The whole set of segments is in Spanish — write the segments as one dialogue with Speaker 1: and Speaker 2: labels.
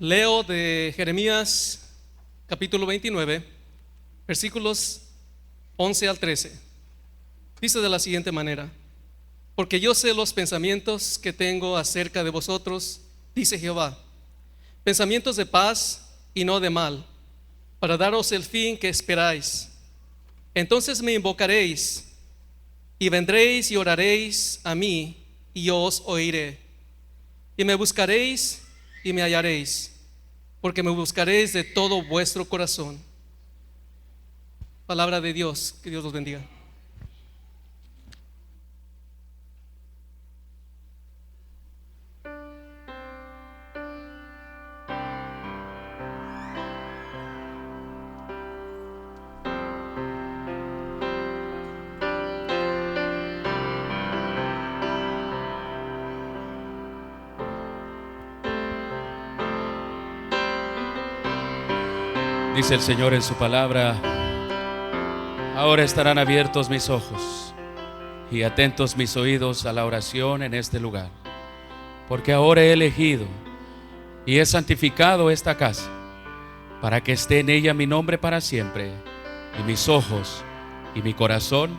Speaker 1: Leo de Jeremías capítulo 29, versículos 11 al 13. Dice de la siguiente manera: porque yo sé los pensamientos que tengo acerca de vosotros, dice Jehová, pensamientos de paz y no de mal, para daros el fin que esperáis. Entonces me invocaréis y vendréis y oraréis a mí, y yo os oiré. Y me buscaréis y me hallaréis, porque me buscaréis de todo vuestro corazón. Palabra de Dios, que Dios los bendiga.
Speaker 2: Dice el Señor en su palabra: ahora estarán abiertos mis ojos y atentos mis oídos a la oración en este lugar, porque ahora he elegido y he santificado esta casa, para que esté en ella mi nombre para siempre, y mis ojos y mi corazón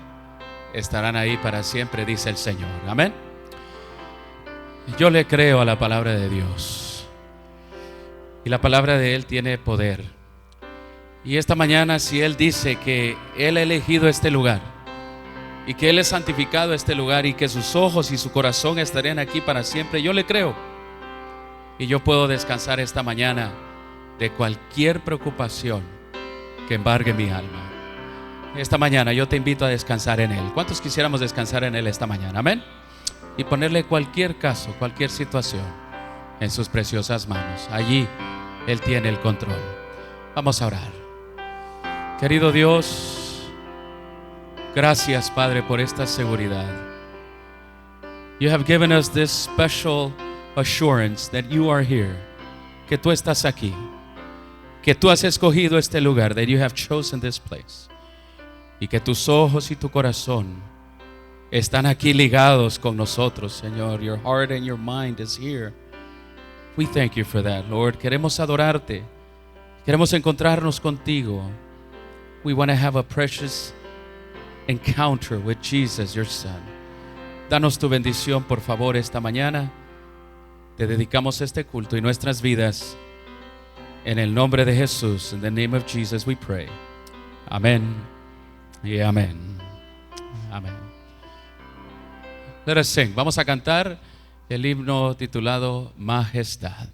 Speaker 2: estarán ahí para siempre, dice el Señor. Amén. Yo le creo a la palabra de Dios, y la palabra de Él tiene poder. Y esta mañana, si Él dice que Él ha elegido este lugar y que Él ha santificado este lugar y que sus ojos y su corazón estarían aquí para siempre, yo le creo. Y yo puedo descansar esta mañana de cualquier preocupación que embargue mi alma. Esta mañana yo te invito a descansar en Él. ¿Cuántos quisiéramos descansar en Él esta mañana? Amén. Y ponerle cualquier caso, cualquier situación en sus preciosas manos. Allí Él tiene el control. Vamos a orar. Querido Dios, gracias, Padre, por esta seguridad. You have given us this special assurance that you are here, que tú estás aquí, que tú has escogido este lugar, that you have chosen this place, y que tus ojos y tu corazón están aquí ligados con nosotros, Señor. Your heart and your mind is here. We thank you for that, Lord. Queremos adorarte, queremos encontrarnos contigo. We want to have a precious encounter with Jesus, your Son. Danos tu bendición, por favor, esta mañana. Te dedicamos este culto y nuestras vidas. En el nombre de Jesús, in the name of Jesus, we pray. Amén y amén. Amén. Let us sing. Vamos a cantar el himno titulado Majestad.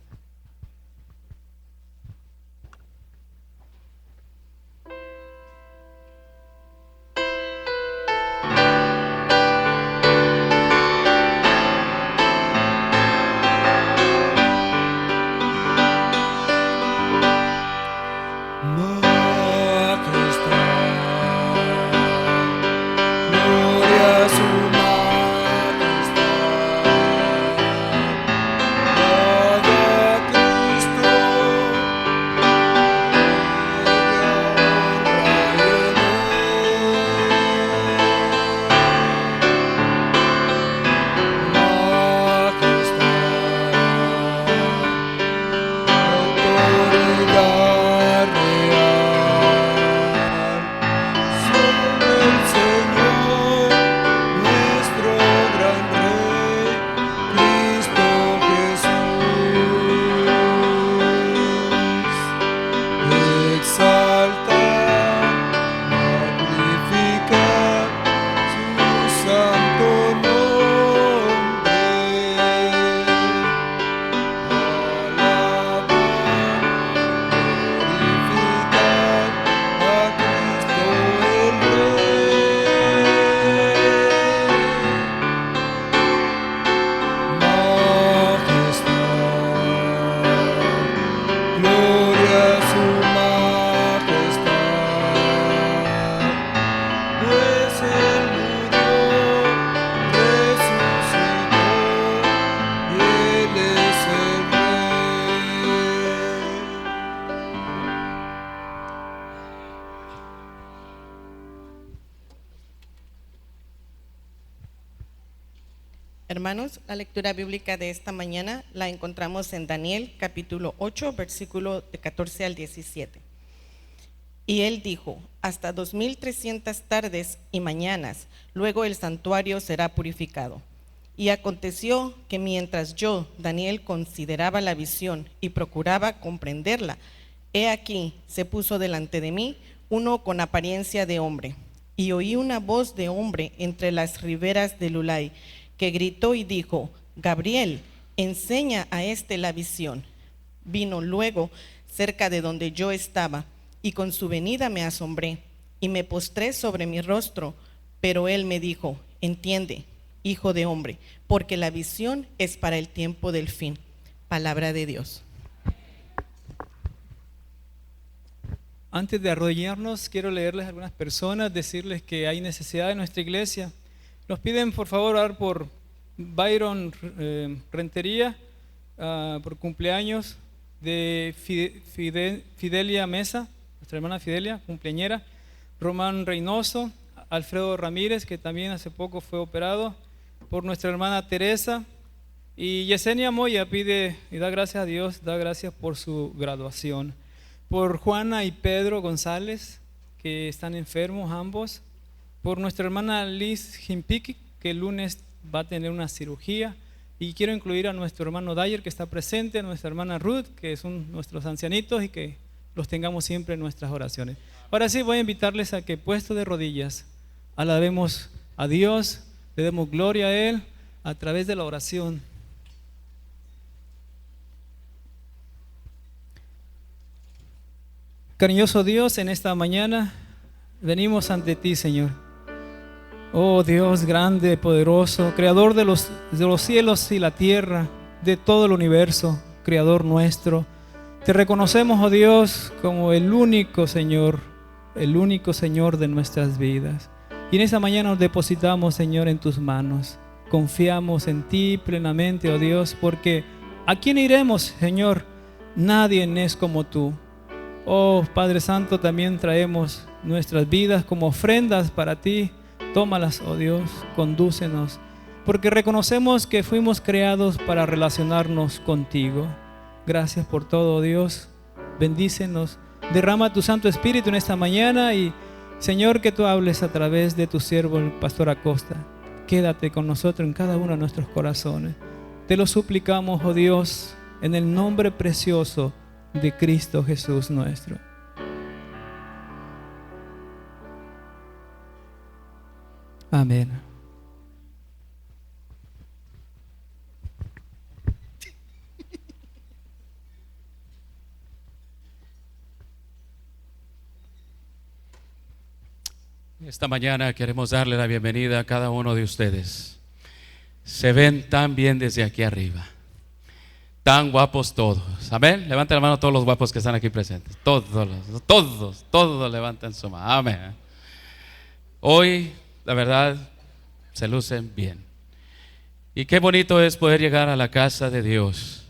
Speaker 3: Gloria a su majestad. Hermanos, la lectura bíblica de esta mañana la encontramos en Daniel capítulo 8, versículo de 14 al 17. Y él dijo: hasta 2300 tardes y mañanas, luego el santuario será purificado. Y aconteció que mientras yo, Daniel, consideraba la visión y procuraba comprenderla, he aquí se puso delante de mí uno con apariencia de hombre, y oí una voz de hombre entre las riberas del Ulai, que gritó y dijo: Gabriel, enseña a este la visión. Vino luego cerca de donde yo estaba, y con su venida me asombré, y me postré sobre mi rostro. Pero él me dijo: entiende, hijo de hombre, porque la visión es para el tiempo del fin. Palabra de Dios.
Speaker 4: Antes de arrodillarnos, quiero leerles a algunas personas, decirles que hay necesidad en nuestra iglesia. Nos piden por favor orar por Byron Rentería, por cumpleaños de Fidelia Mesa, nuestra hermana Fidelia, cumpleañera. Román Reynoso, Alfredo Ramírez, que también hace poco fue operado, por nuestra hermana Teresa. Y Yesenia Moya pide y da gracias a Dios, da gracias por su graduación. Por Juana y Pedro González, que están enfermos ambos. Por nuestra hermana Liz Jimpiqui, que el lunes va a tener una cirugía. Y quiero incluir a nuestro hermano Dyer, que está presente, a nuestra hermana Ruth, que son nuestros ancianitos, y que los tengamos siempre en nuestras oraciones. Ahora sí, voy a invitarles a que, puesto de rodillas, alabemos a Dios, le demos gloria a Él a través de la oración. Cariñoso Dios, en esta mañana venimos ante ti, Señor. Oh Dios grande, poderoso, creador de los cielos y la tierra, de todo el universo, creador nuestro. Te reconocemos, oh Dios, como el único Señor de nuestras vidas. Y en esta mañana nos depositamos, Señor, en tus manos. Confiamos en ti plenamente, oh Dios, porque ¿a quién iremos, Señor? Nadie es como tú. Oh Padre Santo, también traemos nuestras vidas como ofrendas para ti. Tómalas, oh Dios, condúcenos, porque reconocemos que fuimos creados para relacionarnos contigo. Gracias por todo, oh Dios. Bendícenos. Derrama tu Santo Espíritu en esta mañana y, Señor, que tú hables a través de tu siervo, el pastor Acosta. Quédate con nosotros en cada uno de nuestros corazones. Te lo suplicamos, oh Dios, en el nombre precioso de Cristo Jesús nuestro. Amén.
Speaker 2: Esta mañana queremos darle la bienvenida a cada uno de ustedes. Se ven tan bien desde aquí arriba, tan guapos todos. Amén. Levanten la mano todos los guapos que están aquí presentes. Todos levanten su mano. Amén. Hoy, la verdad, se lucen bien. Y qué bonito es poder llegar a la casa de Dios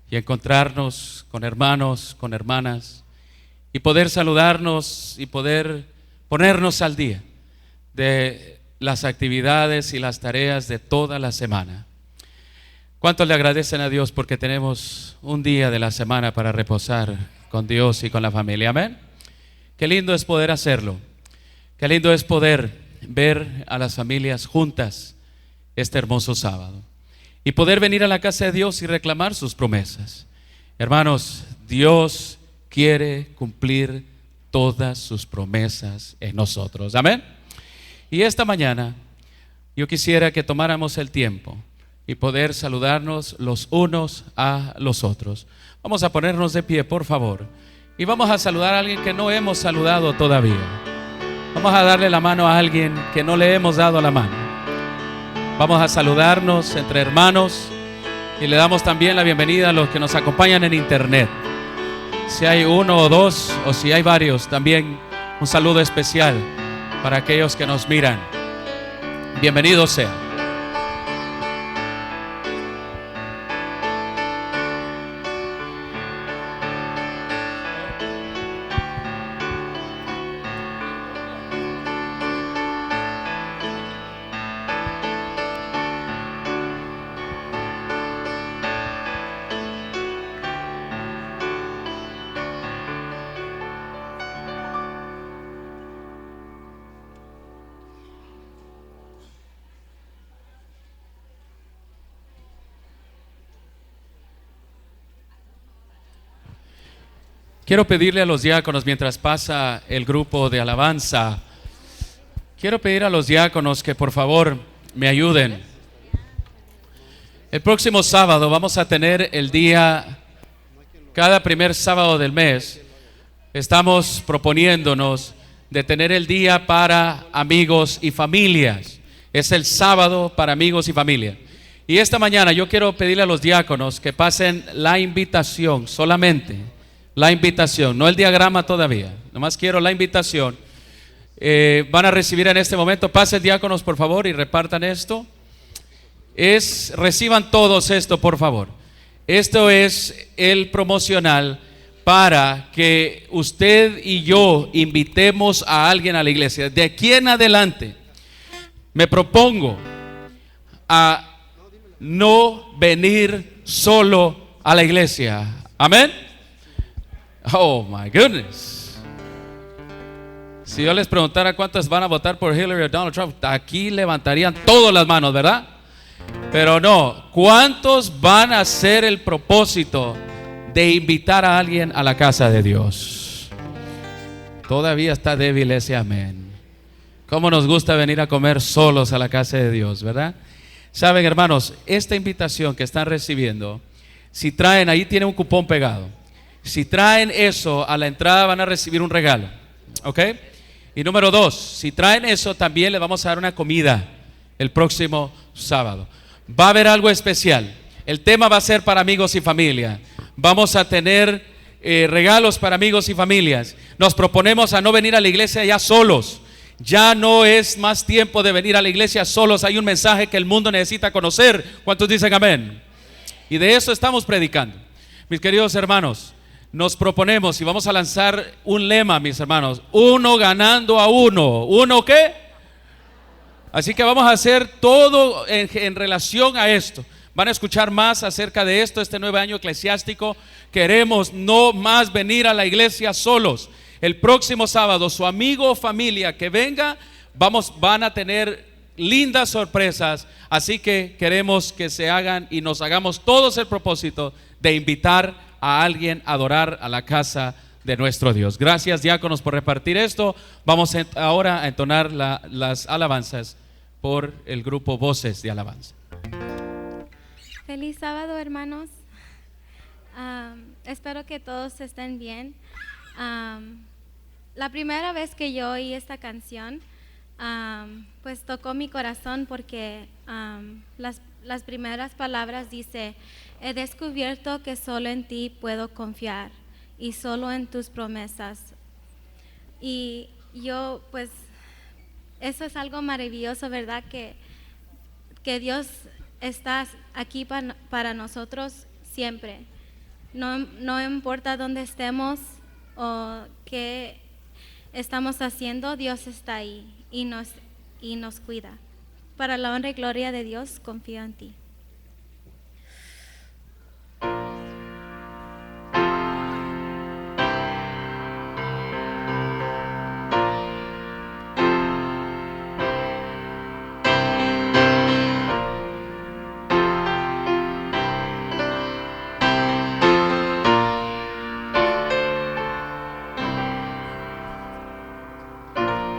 Speaker 2: y encontrarnos con hermanos, con hermanas, y poder saludarnos y poder ponernos al día de las actividades y las tareas de toda la semana. ¿Cuántos le agradecen a Dios porque tenemos un día de la semana para reposar con Dios y con la familia? Amén. Qué lindo es poder hacerlo. Qué lindo es poder ver a las familias juntas este hermoso sábado y poder venir a la casa de Dios y reclamar sus promesas. Hermanos, Dios quiere cumplir todas sus promesas en nosotros. Amén. Y esta mañana yo quisiera que tomáramos el tiempo y poder saludarnos los unos a los otros. Vamos a ponernos de pie, por favor, y vamos a saludar a alguien que no hemos saludado todavía. Vamos a darle la mano a alguien que no le hemos dado la mano. Vamos a saludarnos entre hermanos y le damos también la bienvenida a los que nos acompañan en internet. Si hay uno o dos, o si hay varios, también un saludo especial para aquellos que nos miran. Bienvenidos sean. Quiero pedirle a los diáconos, mientras pasa el grupo de alabanza, quiero pedir a los diáconos que por favor me ayuden. El próximo sábado vamos a tener el día, cada primer sábado del mes, estamos proponiéndonos de tener el día para amigos y familias. Es el sábado para amigos y familia. Y esta mañana yo quiero pedirle a los diáconos que pasen la invitación, solamente la invitación, no el diagrama todavía, nomás quiero la invitación. Van a recibir en este momento, pasen diáconos por favor y repartan esto. Reciban todos esto por favor. Esto es el promocional para que usted y yo invitemos a alguien a la iglesia. De aquí en adelante me propongo a no venir solo a la iglesia. Amén. Oh my goodness. Si yo les preguntara cuántos van a votar por Hillary o Donald Trump, aquí levantarían todas las manos, ¿verdad? Pero no, ¿cuántos van a hacer el propósito de invitar a alguien a la casa de Dios? Todavía está débil ese amén. ¿Cómo nos gusta venir a comer solos a la casa de Dios, verdad? Saben, hermanos, esta invitación que están recibiendo, si traen, ahí tiene un cupón pegado. Si traen eso a la entrada van a recibir un regalo, ¿ok? Y número 2, si traen eso también les vamos a dar una comida el próximo sábado. Va a haber algo especial. El tema va a ser para amigos y familia. Vamos a tener regalos para amigos y familias. Nos proponemos a no venir a la iglesia ya solos. Ya no es más tiempo de venir a la iglesia solos. Hay un mensaje que el mundo necesita conocer. ¿Cuántos dicen amén? Y de eso estamos predicando. Mis queridos hermanos, nos proponemos y vamos a lanzar un lema, mis hermanos: uno ganando a uno. ¿Uno qué? Así que vamos a hacer todo en relación a esto. Van a escuchar más acerca de esto este nuevo año eclesiástico. Queremos no más venir a la iglesia solos. El próximo sábado, su amigo o familia que venga, van a tener lindas sorpresas. Así que queremos que se hagan y nos hagamos todos el propósito de invitar a alguien a adorar a la casa de nuestro Dios. Gracias, diáconos, por repartir esto. Vamos ahora a entonar las alabanzas por el grupo Voces de Alabanza.
Speaker 5: Feliz sábado, hermanos. Espero que todos estén bien. La primera vez que yo oí esta canción, pues tocó mi corazón porque las primeras palabras dice: he descubierto que solo en ti puedo confiar y solo en tus promesas. Y yo, pues, eso es algo maravilloso, ¿verdad? Que Dios está aquí para nosotros siempre. No importa dónde estemos o qué estamos haciendo, Dios está ahí y nos cuida. Para la honra y gloria de Dios, confío en ti.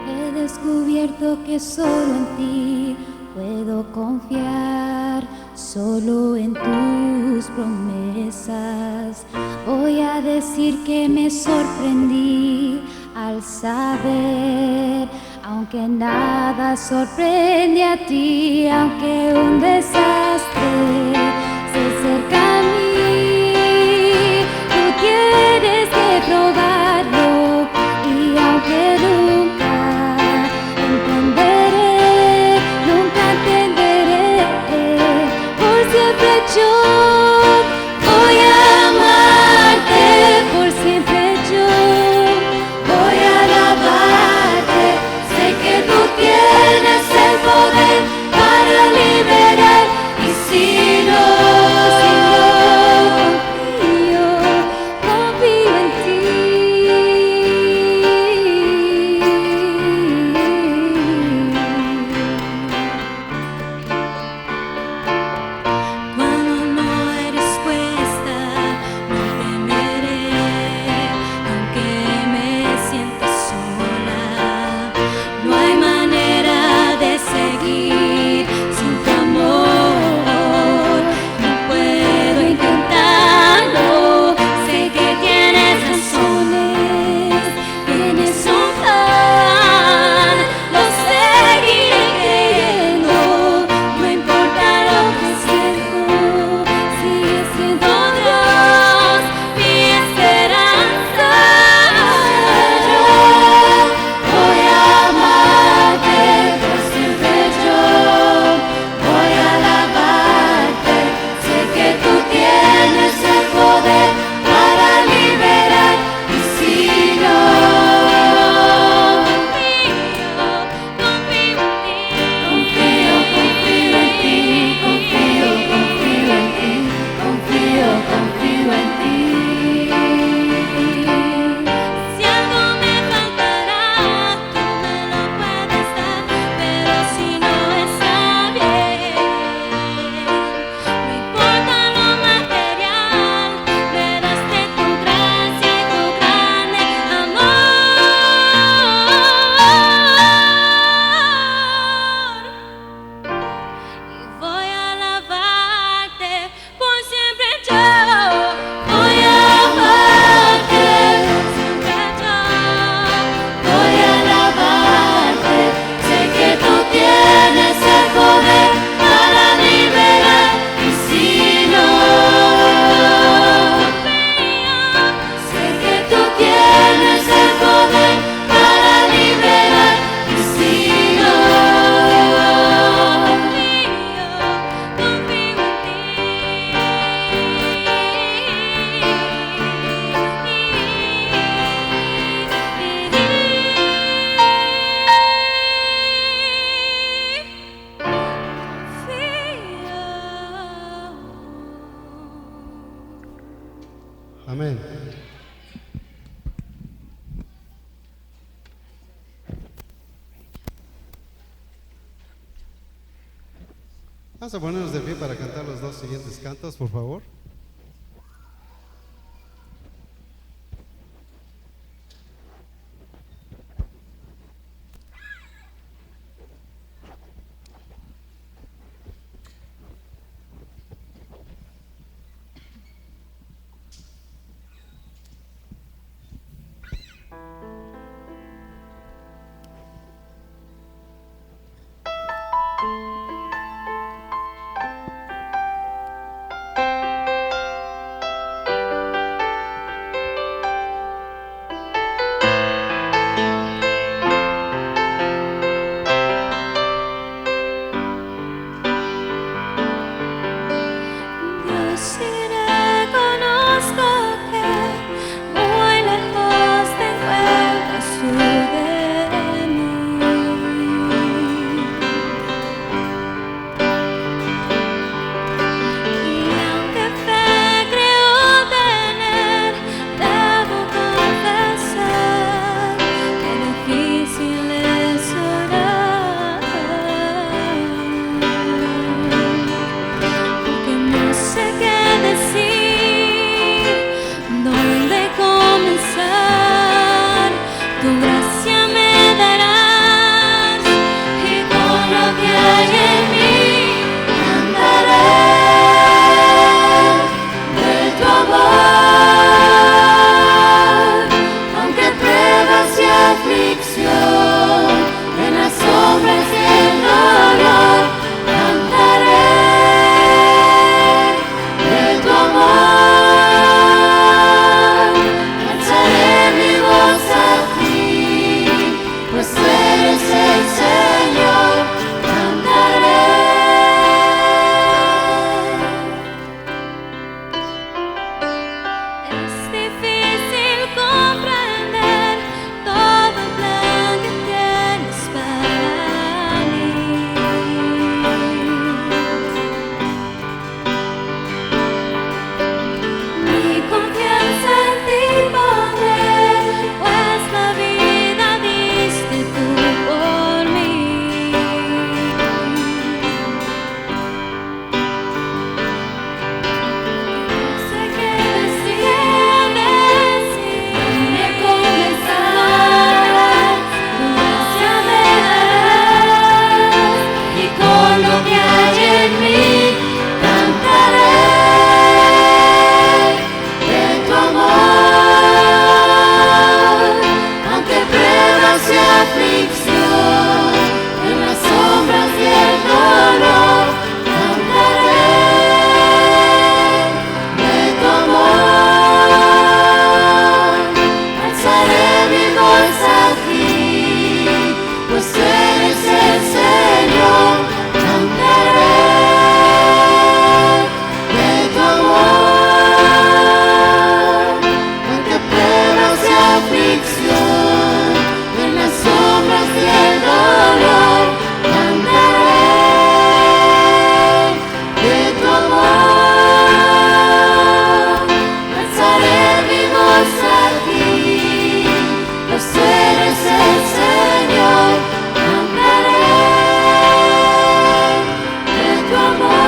Speaker 6: He descubierto que solo en ti puedo confiar, solo en tus promesas. Voy a decir que me sorprendí al saber, aunque nada sorprende a ti, aunque un desastre se acerca a mí, tú tienes que probarlo, y aunque nunca entenderé, por siempre yo voy a amarte, por siempre yo voy a alabarte. Sé que tú tienes el poder para liberar, y si no
Speaker 7: Amén. Vamos a ponernos de pie para cantar los dos siguientes cantos, por favor.
Speaker 6: Dios, si reconozco que muy lejos te encuentras tú de mí. Y aunque fe creo tener, debo confesar que difícil es orar. Porque no sé qué decir, dónde comenzar. Tu gracia me darás y con lo que hay en mí cantaré de tu amor. Aunque pruebas y aflicción en las sombras y el dolor, cantaré de tu amor. Alzaré mi voz a ti, pues tú eres el Señor. Cantaré. Es difícil comprender todo el plan que tienes para mí. Mi confianza en ti pondré, pues la vida diste tú por mí. No sé qué decir, dónde comenzar. Tu gracia me darás y con lo que hay en mí cantaré de tu amor. Aunque pruebas y aflicción en las sombras y el dolor, cantaré de tu amor. Alzaré mi voz a ti, pues tú eres el Señor. Cantaré de tu amor. Aunque pruebas y aflicción en las sombras y el dolor, cantaré de tu amor. Alzaré mi voz a ti, pues tú eres el Señor. Cantaré de tu amor.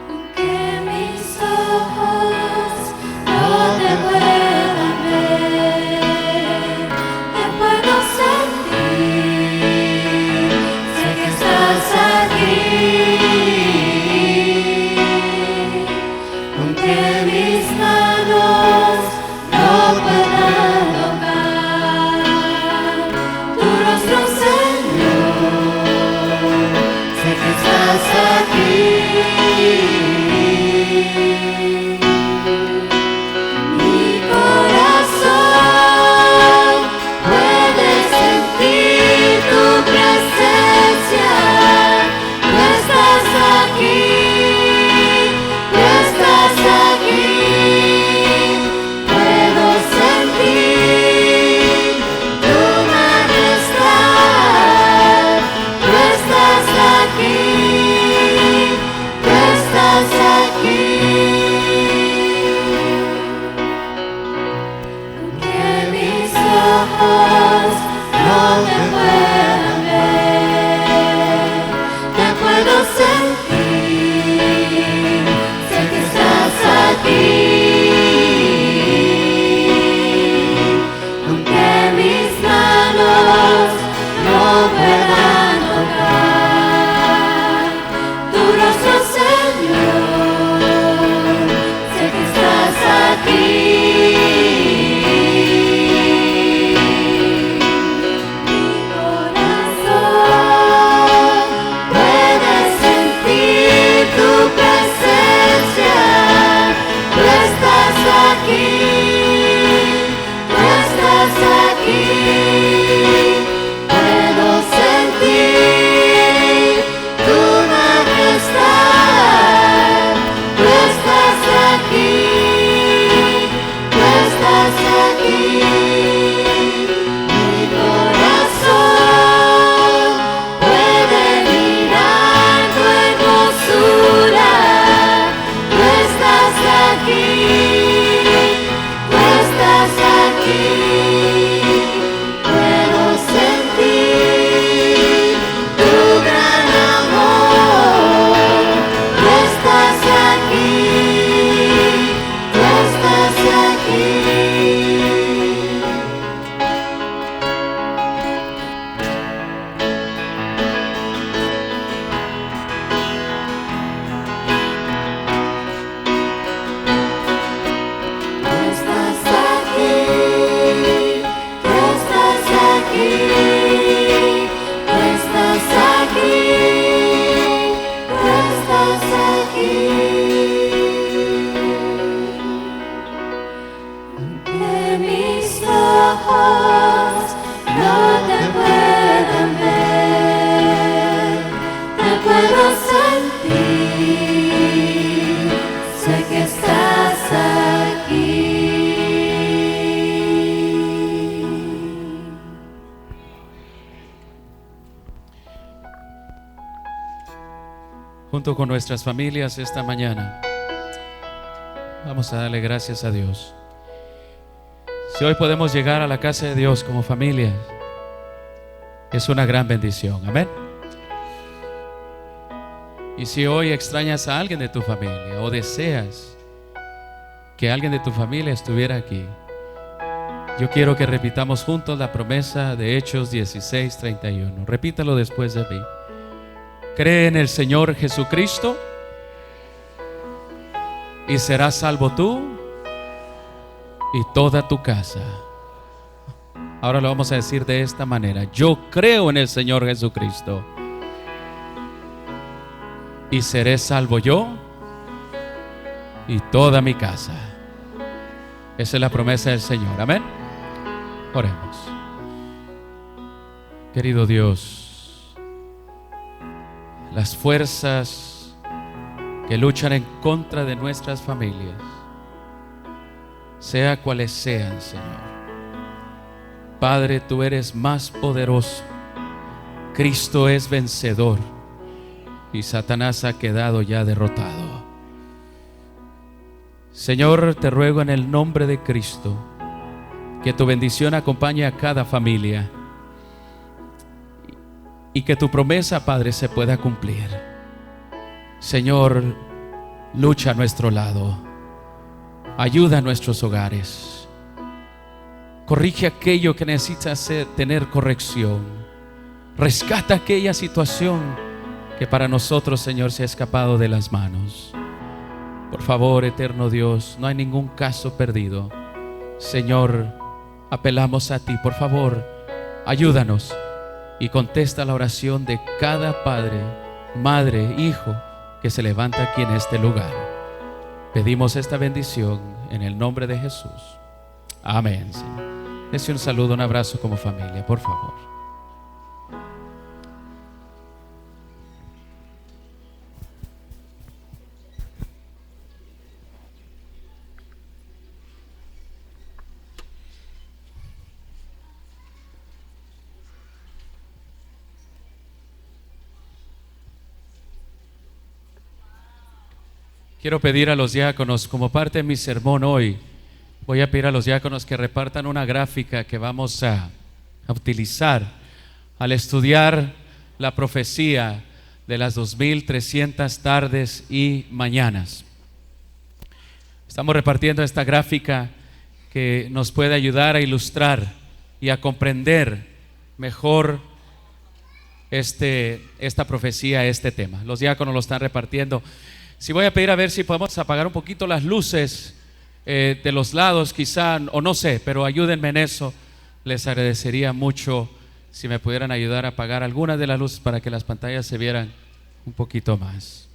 Speaker 6: Aunque mis ojos no te puedan ver, te puedo sentir, sé que estás aquí. Aunque mis manos no puedan tocar tu rostro, Señor, sé que estás aquí.
Speaker 2: junto con nuestras familias esta mañana. Vamos a darle gracias a Dios. Si hoy podemos llegar a la casa de Dios como familia, es una gran bendición. Amén. Y si hoy extrañas a alguien de tu familia o deseas que alguien de tu familia estuviera aquí, yo quiero que repitamos juntos la promesa de Hechos 16:31. Repítalo después de mí. Cree en el Señor Jesucristo y serás salvo tú y toda tu casa. Ahora lo vamos a decir de esta manera: yo creo en el Señor Jesucristo y seré salvo yo y toda mi casa. Esa es la promesa del Señor. Amén. Oremos. Querido Dios, las fuerzas que luchan en contra de nuestras familias, sea cuales sean, Señor, Padre, tú eres más poderoso. Cristo es vencedor y Satanás ha quedado ya derrotado. Señor, te ruego en el nombre de Cristo que tu bendición acompañe a cada familia y que tu promesa, Padre, se pueda cumplir. Señor, lucha a nuestro lado, ayuda a nuestros hogares, corrige aquello que necesita tener corrección, rescata aquella situación que para nosotros, Señor, se ha escapado de las manos. Por favor, eterno Dios, no hay ningún caso perdido. Señor, apelamos a ti, por favor, ayúdanos y contesta la oración de cada padre, madre, hijo que se levanta aquí en este lugar. Pedimos esta bendición en el nombre de Jesús. Amén. Dese un saludo, un abrazo como familia, por favor. Quiero pedir a los diáconos, como parte de mi sermón hoy, voy a pedir a los diáconos que repartan una gráfica que vamos a utilizar al estudiar la profecía de las 2300 tardes y mañanas. Estamos repartiendo esta gráfica que nos puede ayudar a ilustrar y a comprender mejor esta profecía, este tema. Los diáconos lo están repartiendo. Si voy a pedir a ver si podemos apagar un poquito las luces de los lados, quizá, o no sé, pero ayúdenme en eso. Les agradecería mucho si me pudieran ayudar a apagar algunas de las luces para que las pantallas se vieran un poquito más.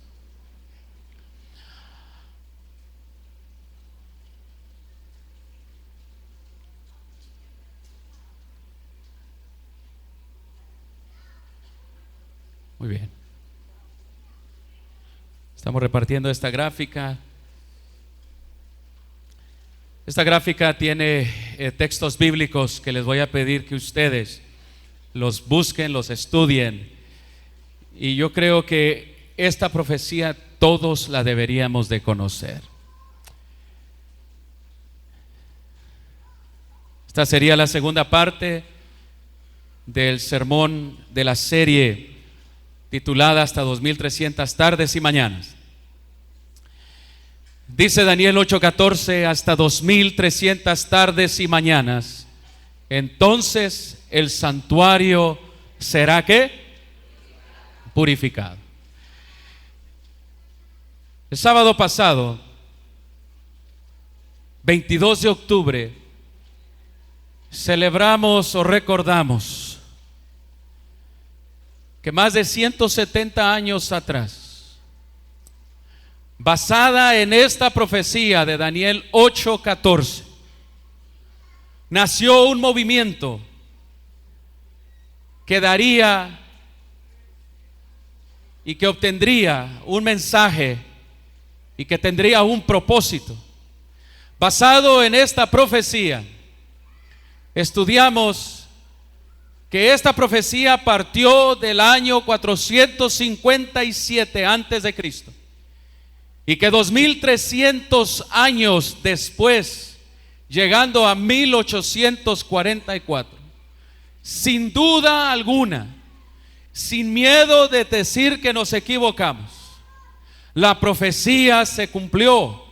Speaker 2: Muy bien. Estamos repartiendo esta gráfica. Esta gráfica tiene textos bíblicos que les voy a pedir que ustedes los busquen, los estudien. Y yo creo que esta profecía todos la deberíamos de conocer. Esta sería la segunda parte del sermón de la serie titulada Hasta 2300 tardes y mañanas. Dice Daniel 8:14, hasta 2300 tardes y mañanas, entonces el santuario será ¿qué? Purificado. El sábado pasado, 22 de octubre, celebramos o recordamos que más de 170 años atrás, basada en esta profecía de Daniel 8:14, nació un movimiento que daría y que obtendría un mensaje y que tendría un propósito. Basado en esta profecía, estudiamos que esta profecía partió del año 457 antes de Cristo y que 2300 años después, llegando a 1844, sin duda alguna, sin miedo de decir que nos equivocamos, la profecía se cumplió.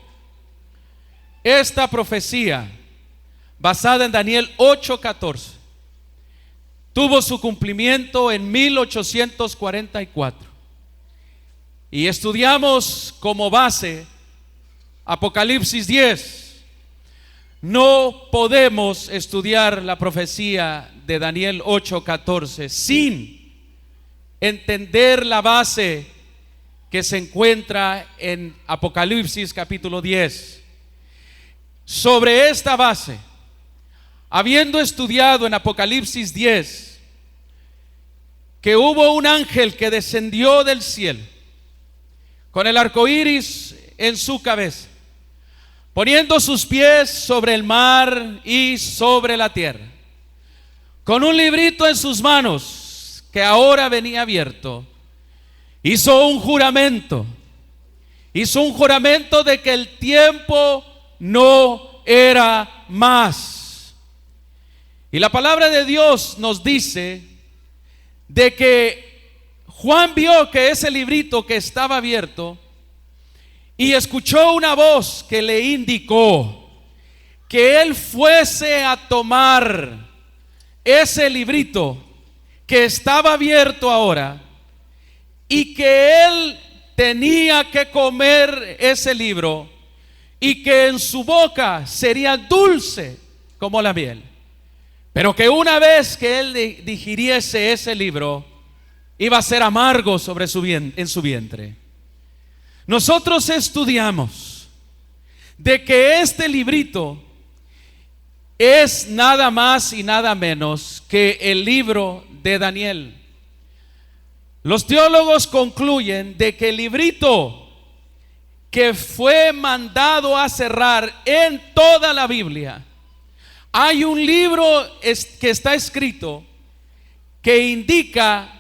Speaker 2: Esta profecía, basada en Daniel 8:14, tuvo su cumplimiento en 1844. Y estudiamos como base Apocalipsis 10. No podemos estudiar la profecía de Daniel 8:14 sin entender la base que se encuentra en Apocalipsis capítulo 10. Sobre esta base, habiendo estudiado en Apocalipsis 10 que hubo un ángel que descendió del cielo con el arco iris en su cabeza, poniendo sus pies sobre el mar y sobre la tierra, con un librito en sus manos que ahora venía abierto, hizo un juramento de que el tiempo no era más. Y la palabra de Dios nos dice de que Juan vio que ese librito que estaba abierto y escuchó una voz que le indicó que él fuese a tomar ese librito que estaba abierto ahora y que él tenía que comer ese libro y que en su boca sería dulce como la miel, pero que una vez que él digiriese ese libro iba a ser amargo en su vientre. Nosotros estudiamos de que este librito es nada más y nada menos que el libro de Daniel. Los teólogos concluyen de que el librito que fue mandado a cerrar en toda la Biblia, hay un libro que está escrito que indica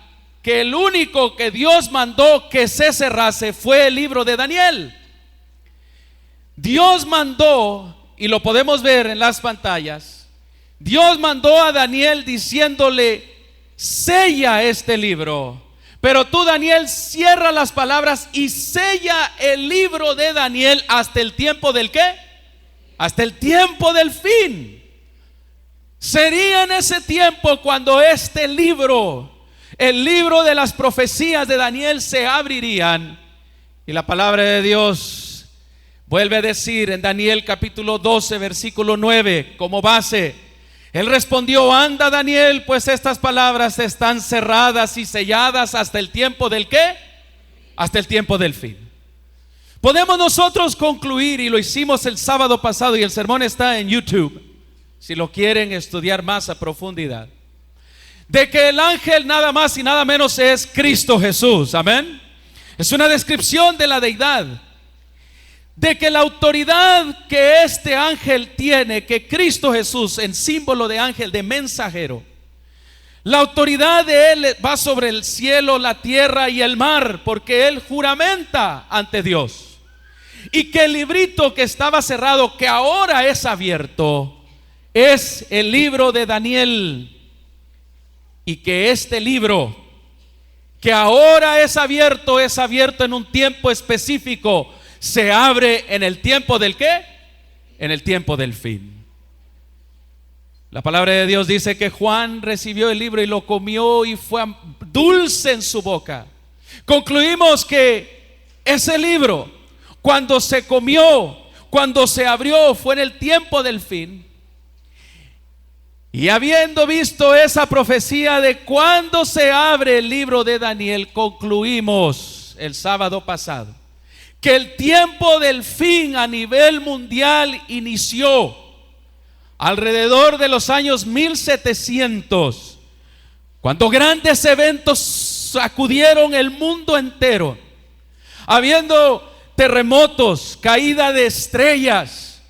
Speaker 2: que el único que Dios mandó que se cerrase fue el libro de Daniel. Dios mandó, y lo podemos ver en las pantallas, Dios mandó a Daniel diciéndole: sella este libro. Pero tú, Daniel, cierra las palabras y sella el libro de Daniel hasta el tiempo del ¿qué? Hasta el tiempo del fin. Sería en ese tiempo cuando este libro, el libro de las profecías de Daniel, se abrirían. Y la palabra de Dios vuelve a decir en Daniel capítulo 12 versículo 9 como base: él respondió: anda, Daniel, pues estas palabras están cerradas y selladas hasta el tiempo del ¿qué? Hasta el tiempo del fin. Podemos nosotros concluir, y lo hicimos el sábado pasado, y el sermón está en YouTube si lo quieren estudiar más a profundidad, de que el ángel nada más y nada menos es Cristo Jesús. Amén. Es una descripción de la deidad, de que la autoridad que este ángel tiene, que Cristo Jesús en símbolo de ángel, de mensajero, la autoridad de él va sobre el cielo, la tierra y el mar, porque él juramenta ante Dios. Y que el librito que estaba cerrado, que ahora es abierto, es el libro de Daniel. Y que este libro, que ahora es abierto en un tiempo específico, se abre en el tiempo del ¿qué? En el tiempo del fin. La palabra de Dios dice que Juan recibió el libro y lo comió y fue dulce en su boca. Concluimos que ese libro, cuando se comió, cuando se abrió, fue en el tiempo del fin. Y habiendo visto esa profecía de cuando se abre el libro de Daniel, concluimos el sábado pasado que el tiempo del fin a nivel mundial inició alrededor de los años 1700, cuando grandes eventos sacudieron el mundo entero, habiendo terremotos, caída de estrellas,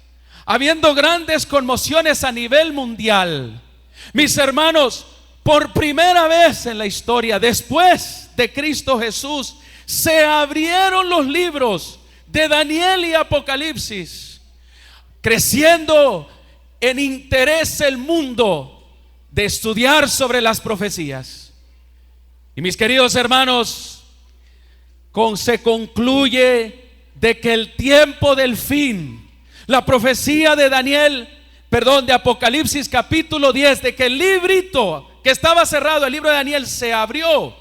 Speaker 2: habiendo grandes conmociones a nivel mundial. Mis hermanos, Por primera vez en la historia, después de Cristo Jesús, se abrieron los libros de Daniel y Apocalipsis, creciendo en interés el mundo de estudiar sobre las profecías. Y mis queridos hermanos, se concluye de que el tiempo del fin, la profecía de de Apocalipsis capítulo 10, de que el librito que estaba cerrado, el libro de Daniel, se abrió,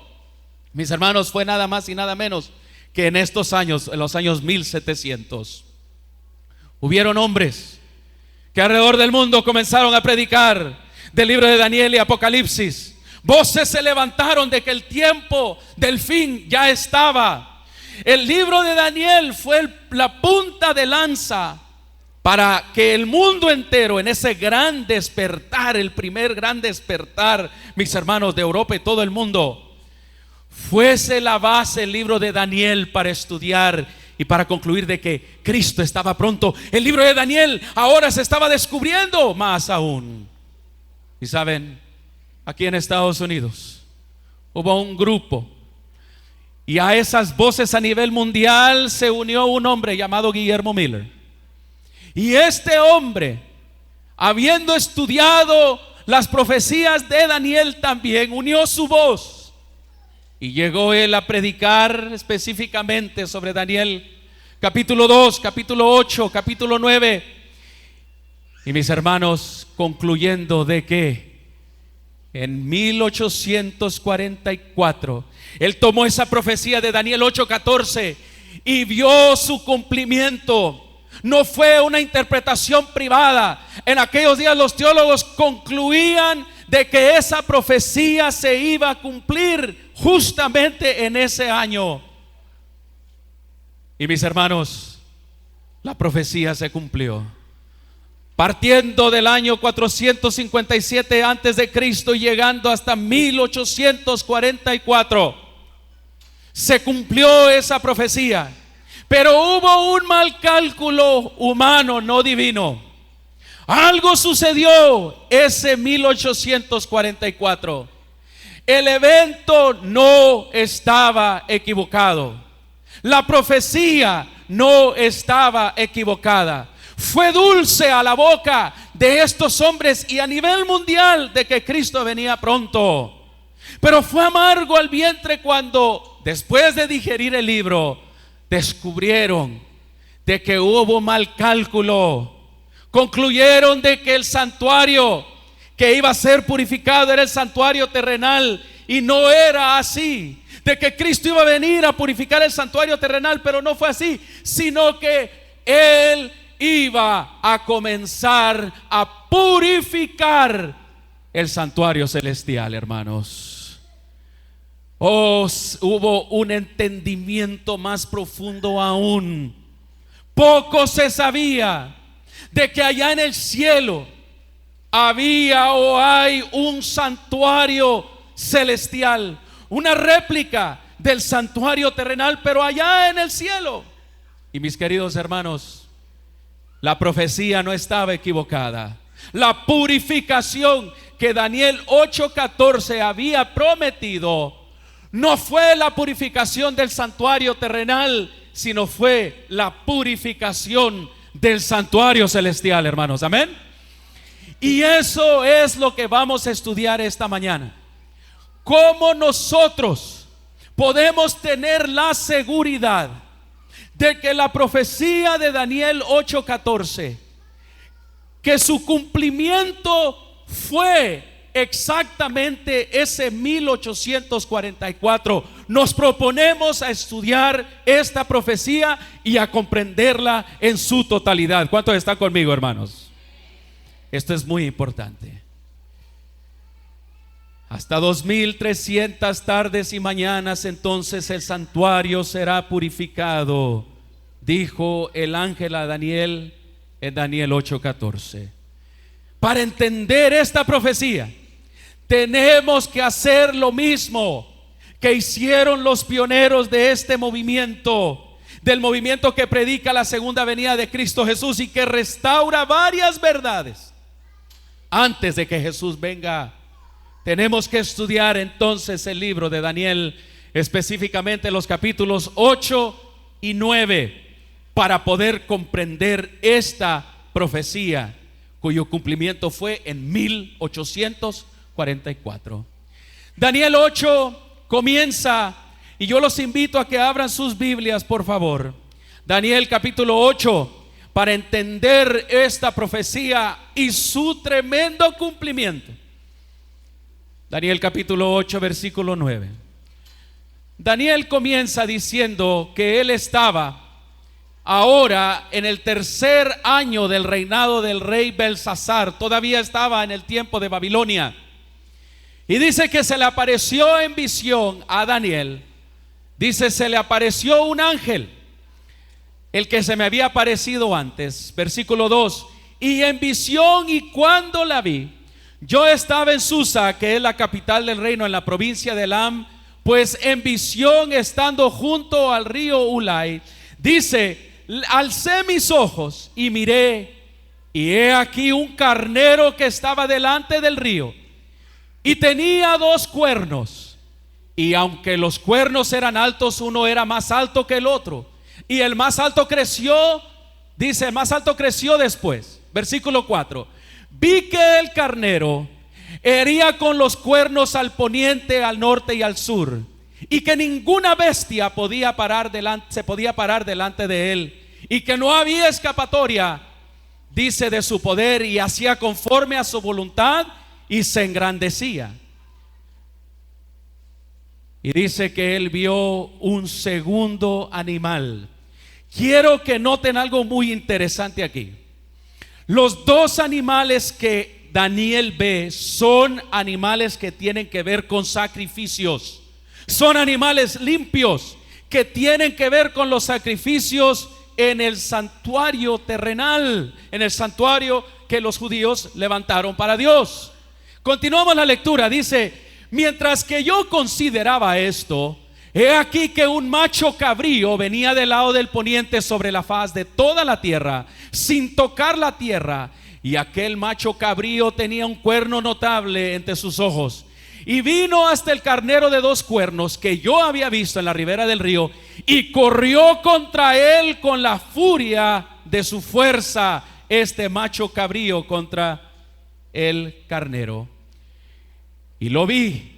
Speaker 2: mis hermanos, fue nada más y nada menos que en estos años, en los años 1700. Hubieron hombres que alrededor del mundo comenzaron a predicar del libro de Daniel y Apocalipsis. Voces se levantaron de que el tiempo del fin ya estaba. El libro de Daniel fue la punta de lanza para que el mundo entero, en ese gran despertar, el primer gran despertar, mis hermanos, de Europa y todo el mundo, fuese la base el libro de Daniel para estudiar y para concluir de que Cristo estaba pronto. El libro de Daniel ahora se estaba descubriendo más aún. Y saben, aquí en Estados Unidos hubo un grupo, y a esas voces a nivel mundial se unió un hombre llamado Guillermo Miller. Y este hombre, habiendo estudiado las profecías de Daniel, también unió su voz y llegó él a predicar específicamente sobre Daniel capítulo 2, capítulo 8, capítulo 9. Y mis hermanos, concluyendo de que en 1844 él tomó esa profecía de Daniel 8:14 y vio su cumplimiento. No fue una interpretación privada. En aquellos días los teólogos concluían de que esa profecía se iba a cumplir justamente en ese año. Y mis hermanos, la profecía se cumplió. Partiendo del año 457 antes de Cristo y llegando hasta 1844, se cumplió esa profecía. Pero hubo un mal cálculo humano, no divino. Algo sucedió ese 1844. El evento no estaba equivocado. La profecía no estaba equivocada. Fue dulce a la boca de estos hombres y a nivel mundial de que Cristo venía pronto. Pero fue amargo al vientre cuando, después de digerir el libro, descubrieron de que hubo mal cálculo. Concluyeron de que el santuario que iba a ser purificado era el santuario terrenal, y no era así. De que Cristo iba a venir a purificar el santuario terrenal, pero no fue así, sino que Él iba a comenzar a purificar el santuario celestial, hermanos. Hubo un entendimiento más profundo aún. Poco se sabía de que allá en el cielo había o hay un santuario celestial, una réplica del santuario terrenal, pero allá en el cielo. Y mis queridos hermanos, la profecía no estaba equivocada. La purificación que Daniel 8:14 había prometido no fue la purificación del santuario terrenal, sino fue la purificación del santuario celestial, hermanos. Amén. Y eso es lo que vamos a estudiar esta mañana. ¿Cómo nosotros podemos tener la seguridad de que la profecía de Daniel 8:14, que su cumplimiento fue exactamente ese 1844? Nos proponemos a estudiar esta profecía y a comprenderla en su totalidad. ¿Cuántos están conmigo, hermanos? Esto es muy importante. Hasta 2300 tardes y mañanas entonces el santuario será purificado, dijo el ángel a Daniel en Daniel 8:14. Para entender esta profecía tenemos que hacer lo mismo que hicieron los pioneros de este movimiento, del movimiento que predica la segunda venida de Cristo Jesús y que restaura varias verdades antes de que Jesús venga Tenemos que estudiar entonces el libro de Daniel, específicamente los capítulos 8 y 9, para poder comprender esta profecía, cuyo cumplimiento fue en 1844. Daniel 8 comienza, y yo los invito a que abran sus Biblias, por favor. Daniel capítulo 8, para entender esta profecía y su tremendo cumplimiento. Daniel capítulo 8, versículo 9. Daniel comienza diciendo que él estaba ahora en el tercer año del reinado del rey Belsasar. Todavía estaba en el tiempo de Babilonia. Y dice que se le apareció en visión a Daniel. Dice, se le apareció un ángel, el que se me había aparecido antes. Versículo 2. Y en visión, y cuando la vi, yo estaba en Susa, que es la capital del reino, en la provincia de Elam, pues en visión, estando junto al río Ulai, dice, alcé mis ojos y miré, y he aquí un carnero que estaba delante del río, y tenía 2 cuernos, y aunque los cuernos eran altos, uno era más alto que el otro, y el más alto creció, dice, el más alto creció después. Versículo 4. Vi que el carnero hería con los cuernos al poniente, al norte y al sur, y que ninguna bestia se podía parar delante de él, y que no había escapatoria, dice, de su poder, y hacía conforme a su voluntad, y se engrandecía. Y dice que él vio un segundo animal. Quiero que noten algo muy interesante aquí. Los 2 animales que Daniel ve son animales que tienen que ver con sacrificios. Son animales limpios que tienen que ver con los sacrificios en el santuario terrenal, en el santuario que los judíos levantaron para Dios. Continuamos la lectura. Dice, mientras que yo consideraba esto, he aquí que un macho cabrío venía del lado del poniente sobre la faz de toda la tierra, sin tocar la tierra, y aquel macho cabrío tenía un cuerno notable entre sus ojos, y vino hasta el carnero de 2 cuernos que yo había visto en la ribera del río, y corrió contra él con la furia de su fuerza, este macho cabrío contra el carnero. Y lo vi,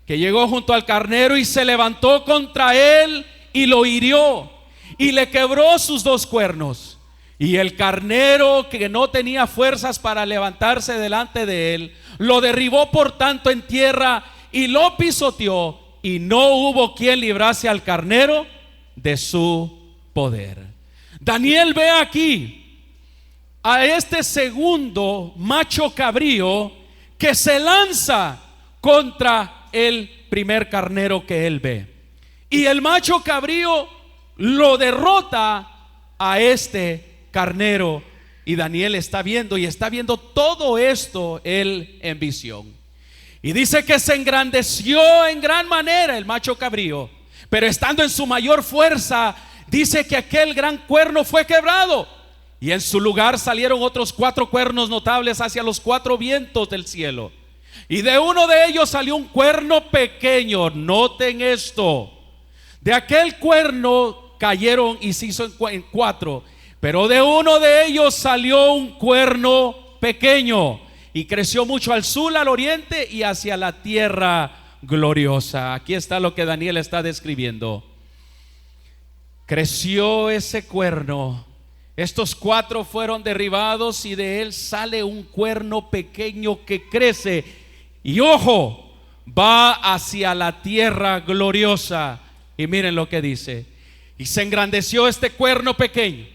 Speaker 2: que llegó junto al carnero y se levantó contra él y lo hirió y le quebró sus 2 cuernos. Y el carnero, que no tenía fuerzas para levantarse delante de él, lo derribó por tanto en tierra y lo pisoteó, y no hubo quien librase al carnero de su poder. Daniel ve aquí a este segundo macho cabrío que se lanza contra el primer carnero que él ve, y el macho cabrío lo derrota a este carnero, y Daniel está viendo, y está viendo todo esto él en visión. Y dice que se engrandeció en gran manera el macho cabrío, pero estando en su mayor fuerza, dice que aquel gran cuerno fue quebrado, y en su lugar salieron otros 4 cuernos notables hacia los 4 vientos del cielo. Y de uno de ellos salió un cuerno pequeño. Noten esto. De aquel cuerno cayeron y se hizo en 4, pero de uno de ellos salió un cuerno pequeño, y creció mucho al sur, al oriente y hacia la tierra gloriosa. Aquí está lo que Daniel está describiendo. Creció ese cuerno. Estos 4 fueron derribados, y de él sale un cuerno pequeño que crece. Y ojo, va hacia la tierra gloriosa. Y miren lo que dice. Y se engrandeció este cuerno pequeño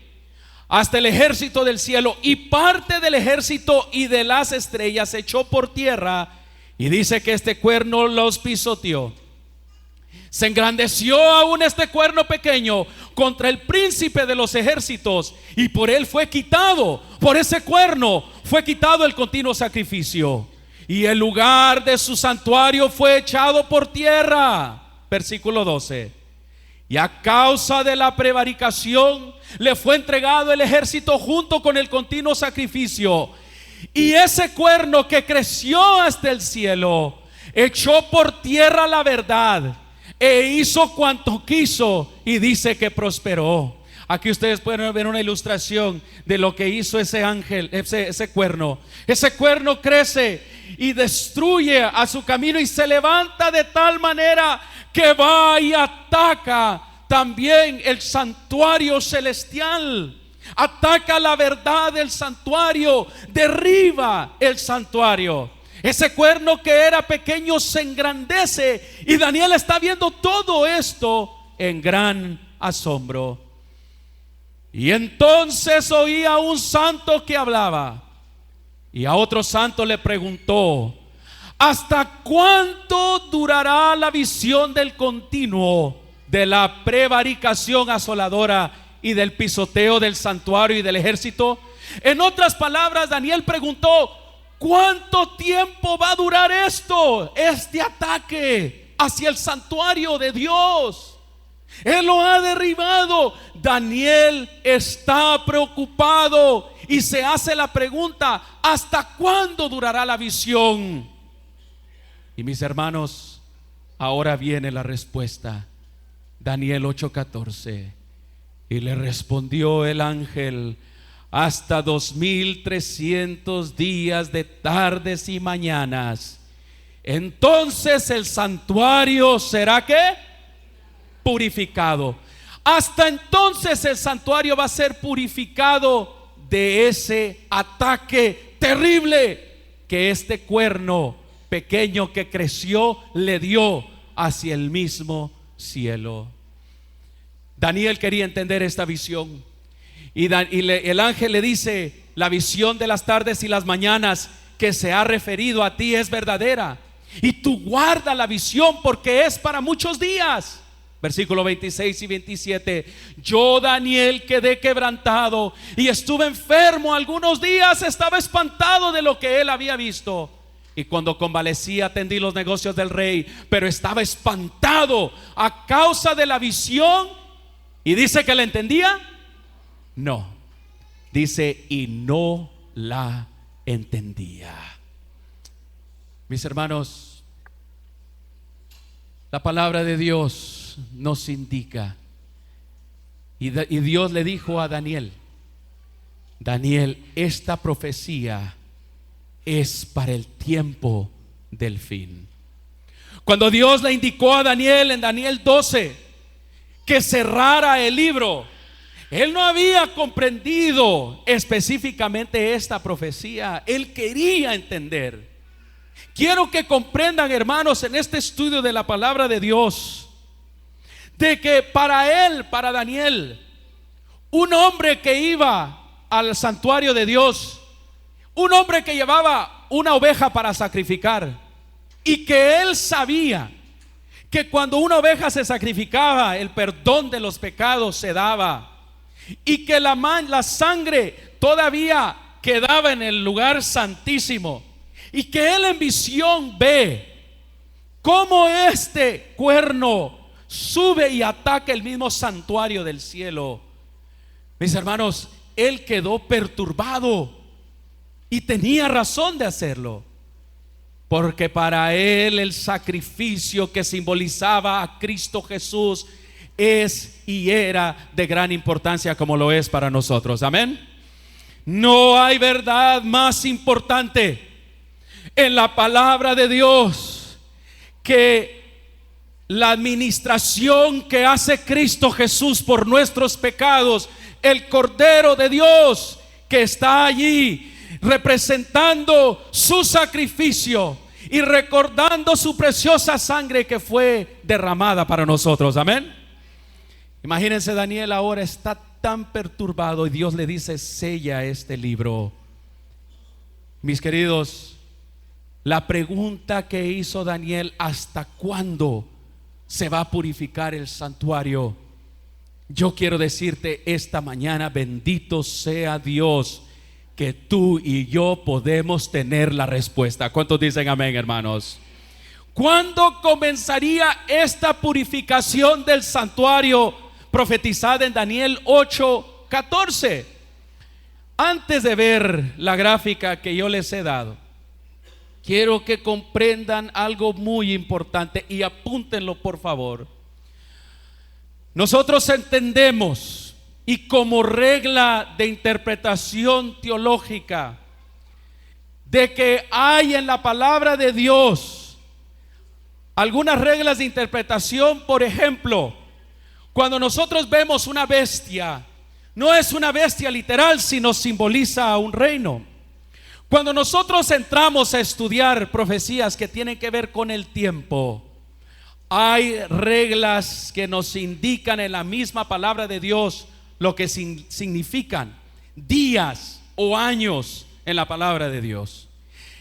Speaker 2: hasta el ejército del cielo, y parte del ejército y de las estrellas se echó por tierra. Y dice que este cuerno los pisoteó. Se engrandeció aún este cuerno pequeño contra el príncipe de los ejércitos, y por él fue quitado, por ese cuerno fue quitado el continuo sacrificio, y el lugar de su santuario fue echado por tierra. Versículo 12. Y a causa de la prevaricación le fue entregado el ejército junto con el continuo sacrificio. Y ese cuerno que creció hasta el cielo echó por tierra la verdad e hizo cuanto quiso, y dice que prosperó. Aquí ustedes pueden ver una ilustración de lo que hizo ese ángel, ese cuerno. Ese cuerno crece y destruye a su camino y se levanta de tal manera que va y ataca también el santuario celestial. Ataca la verdad del santuario, derriba el santuario. Ese cuerno que era pequeño se engrandece, y Daniel está viendo todo esto en gran asombro. Y entonces oía a un santo que hablaba, y a otro santo le preguntó: ¿hasta cuánto durará la visión del continuo de la prevaricación asoladora y del pisoteo del santuario y del ejército? En otras palabras, Daniel preguntó: ¿cuánto tiempo va a durar este ataque hacia el santuario de Dios? Él lo ha derribado. Daniel está preocupado y se hace la pregunta: ¿hasta cuándo durará la visión? Y mis hermanos, ahora viene la respuesta. Daniel 8:14. Y le respondió el ángel: hasta 2300 días de tardes y mañanas. Entonces el santuario será ¿qué? Purificado. Hasta entonces el santuario va a ser purificado de ese ataque terrible que este cuerno pequeño que creció le dio hacia el mismo cielo. Daniel quería entender esta visión, y el ángel le dice: la visión de las tardes y las mañanas que se ha referido a ti es verdadera, y tú guarda la visión porque es para muchos días. Versículo 26 y 27. Yo, Daniel, quedé quebrantado y estuve enfermo algunos días. Estaba espantado de lo que él había visto, y cuando convalecí atendí los negocios del rey, pero estaba espantado a causa de la visión. Y dice que la entendía. No, dice: y no la entendía. Mis hermanos, la palabra de Dios nos indica, y Dios le dijo a Daniel: Daniel, esta profecía es para el tiempo del fin. Cuando Dios le indicó a Daniel en Daniel 12 que cerrara el libro, él no había comprendido específicamente esta profecía. Él quería entender. Quiero que comprendan, hermanos, en este estudio de la palabra de Dios, de que para él, para Daniel, un hombre que iba al santuario de Dios, un hombre que llevaba una oveja para sacrificar, y que él sabía que cuando una oveja se sacrificaba, el perdón de los pecados se daba, y que la sangre todavía quedaba en el lugar santísimo, y que él en visión ve cómo este cuerno sube y ataca el mismo santuario del cielo. Mis hermanos, él quedó perturbado, y tenía razón de hacerlo, porque para él el sacrificio que simbolizaba a Cristo Jesús es y era de gran importancia, como lo es para nosotros. Amén. No hay verdad más importante en la palabra de Dios que la administración que hace Cristo Jesús por nuestros pecados, el Cordero de Dios que está allí representando su sacrificio y recordando su preciosa sangre que fue derramada para nosotros. Amén. Imagínense, Daniel ahora está tan perturbado y Dios le dice: sella este libro. Mis queridos, la pregunta que hizo Daniel: ¿hasta cuándo se va a purificar el santuario? Yo quiero decirte esta mañana: bendito sea Dios, que tú y yo podemos tener la respuesta. ¿Cuántos dicen amén, hermanos? ¿Cuándo comenzaría esta purificación del santuario profetizada en Daniel 8:14? Antes de ver la gráfica que yo les he dado, quiero que comprendan algo muy importante y apúntenlo por favor. Nosotros entendemos, y como regla de interpretación teológica, de que hay en la palabra de Dios algunas reglas de interpretación. Por ejemplo, cuando nosotros vemos una bestia, no es una bestia literal, sino simboliza a un reino. Cuando nosotros entramos a estudiar profecías que tienen que ver con el tiempo, hay reglas que nos indican en la misma palabra de Dios lo que significan días o años en la palabra de Dios.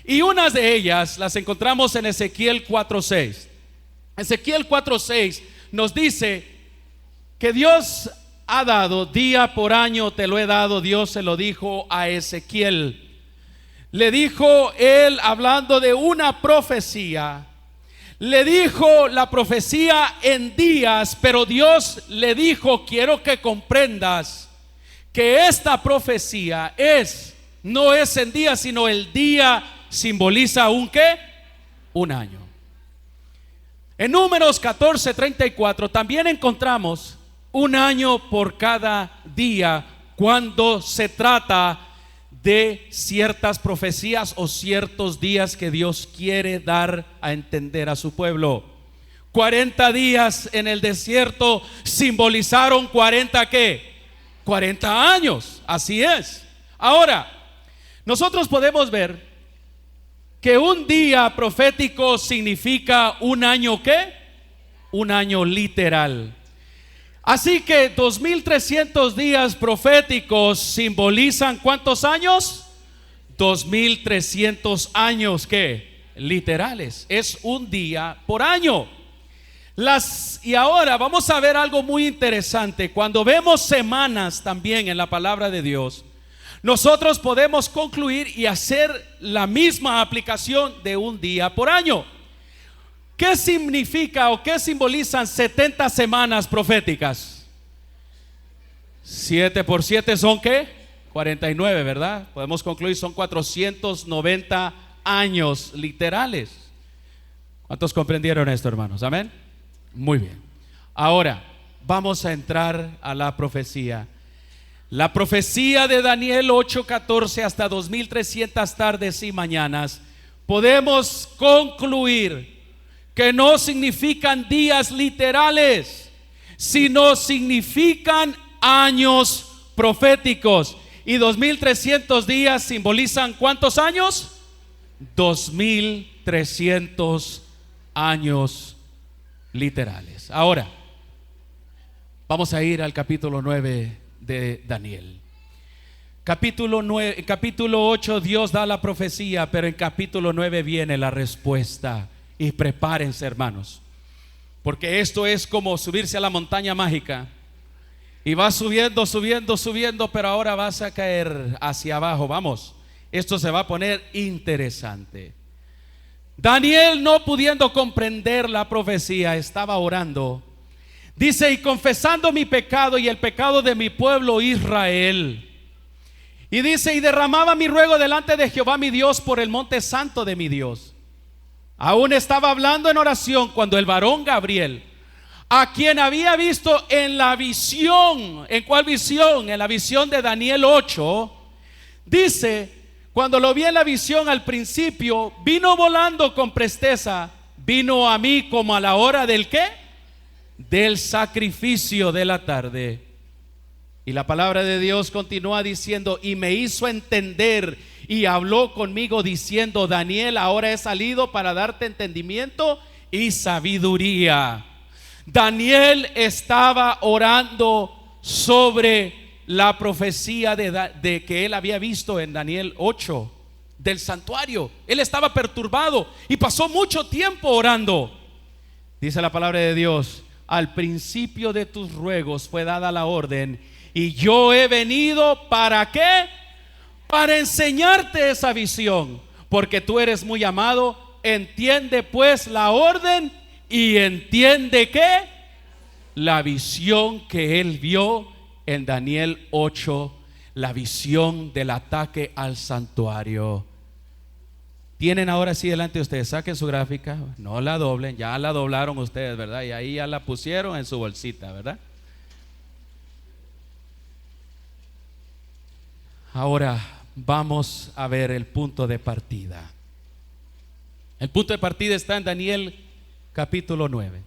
Speaker 2: Y unas de ellas las encontramos en Ezequiel 4:6. Ezequiel 4:6 nos dice que Dios ha dado día por año, te lo he dado. Dios se lo dijo a Ezequiel. Le dijo él, hablando de una profecía, le dijo la profecía en días, pero Dios le dijo, quiero que comprendas que esta profecía no es en días, sino el día simboliza un ¿qué? Un año. En Números 14:34 también encontramos un año por cada día cuando se trata de ciertas profecías o ciertos días que Dios quiere dar a entender a su pueblo. 40 días en el desierto simbolizaron 40 ¿qué? 40 años, así es. Ahora, nosotros podemos ver que un día profético significa un año ¿qué? Un año literal. Así que 2300 días proféticos simbolizan ¿cuántos años? 2300 años ¿qué? Literales. Es un día por año. Y ahora vamos a ver algo muy interesante. Cuando vemos semanas también en la palabra de Dios, nosotros podemos concluir y hacer la misma aplicación de un día por año. ¿Qué significa o qué simbolizan 70 semanas proféticas? 7 por 7 son ¿qué? 49, ¿verdad? Podemos concluir, son 490 años literales. ¿Cuántos comprendieron esto, hermanos? Amén. Muy bien. Ahora vamos a entrar a la profecía. La profecía de Daniel 8:14 hasta 2300 tardes y mañanas. Podemos concluir que no significan días literales, sino significan años proféticos. Y 2300 días simbolizan ¿cuántos años? 2300 años literales. Ahora vamos a ir al capítulo 9 de Daniel. Capítulo 8 Dios da la profecía, pero en capítulo 9 viene la respuesta. Y prepárense, hermanos, porque esto es como subirse a la montaña mágica y vas subiendo, subiendo, subiendo, pero ahora vas a caer hacia abajo. Vamos, esto se va a poner interesante. Daniel, no pudiendo comprender la profecía, estaba orando. Dice, y confesando mi pecado y el pecado de mi pueblo Israel. Y dice, y derramaba mi ruego delante de Jehová mi Dios por el monte santo de mi Dios. Aún estaba hablando en oración cuando el varón Gabriel, a quien había visto en la visión, ¿en cuál visión? En la visión de Daniel 8, dice, cuando lo vi en la visión al principio, vino volando con presteza, vino a mí como a la hora del ¿qué? Del sacrificio de la tarde. Y la palabra de Dios continúa diciendo, y me hizo entender y habló conmigo diciendo, Daniel, ahora he salido para darte entendimiento y sabiduría. Daniel estaba orando sobre la profecía de que él había visto en Daniel 8 del santuario. Él estaba perturbado y pasó mucho tiempo orando. Dice la palabra de Dios, al principio de tus ruegos fue dada la orden, y yo he venido ¿para qué? Para enseñarte esa visión, porque tú eres muy amado. Entiende pues la orden y entiende que la visión que él vio en Daniel 8, la visión del ataque al santuario. Tienen ahora sí delante de ustedes, saquen su gráfica, no la doblen, ya la doblaron ustedes, ¿verdad? Y ahí ya la pusieron en su bolsita, ¿verdad? Ahora vamos a ver el punto de partida. El punto de partida está en Daniel capítulo 9.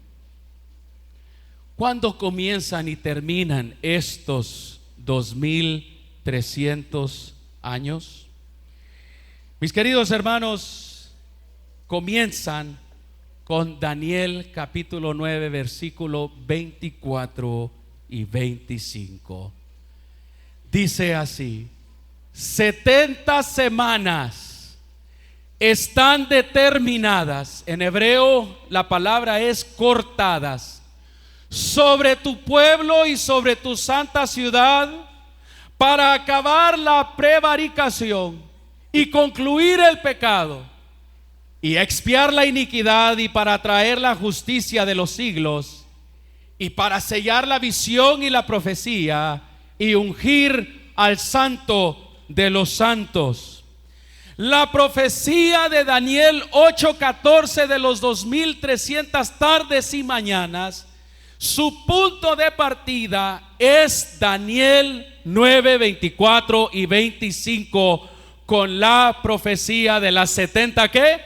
Speaker 2: ¿Cuándo comienzan y terminan estos 2300 años? Mis queridos hermanos, comienzan con Daniel capítulo 9, versículo 24 y 25. Dice así: 70 semanas están determinadas, en hebreo la palabra es cortadas, sobre tu pueblo y sobre tu santa ciudad, para acabar la prevaricación y concluir el pecado y expiar la iniquidad, y para traer la justicia de los siglos, y para sellar la visión y la profecía, y ungir al santo de los santos. La profecía de Daniel 8:14 de los 2300 tardes y mañanas, su punto de partida es Daniel 9, 24 y 25, con la profecía de las 70 ¿qué?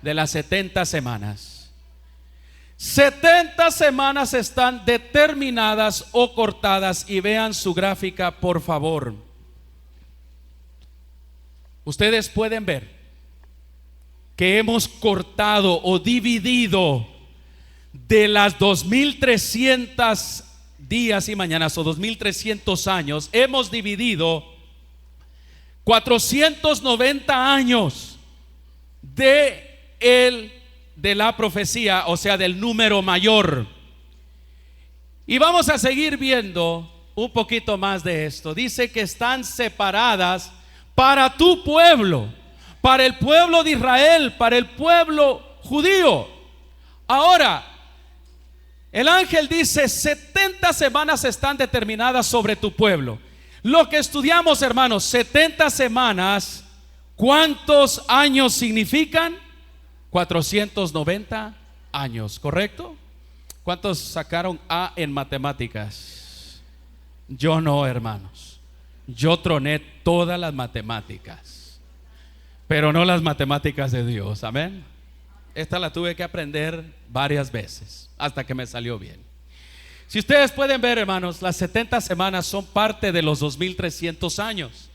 Speaker 2: De las 70 semanas. 70 semanas están determinadas o cortadas, y vean su gráfica, por favor. Ustedes pueden ver que hemos cortado o dividido de las 2300 días y mañanas, o 2300 años, hemos dividido 490 años de la profecía, o sea, del número mayor. Y vamos a seguir viendo un poquito más de esto. Dice que están separadas para tu pueblo, para el pueblo de Israel, para el pueblo judío. Ahora, el ángel dice: 70 semanas están determinadas sobre tu pueblo. Lo que estudiamos, hermanos, 70 semanas, ¿cuántos años significan? 490 años, ¿correcto? ¿Cuántos sacaron A en matemáticas? Yo no, hermanos. Yo troné todas las matemáticas, pero no las matemáticas de Dios, amén. Esta la tuve que aprender varias veces hasta que me salió bien. Si ustedes pueden ver, hermanos, las 70 semanas son parte de los 2300 años.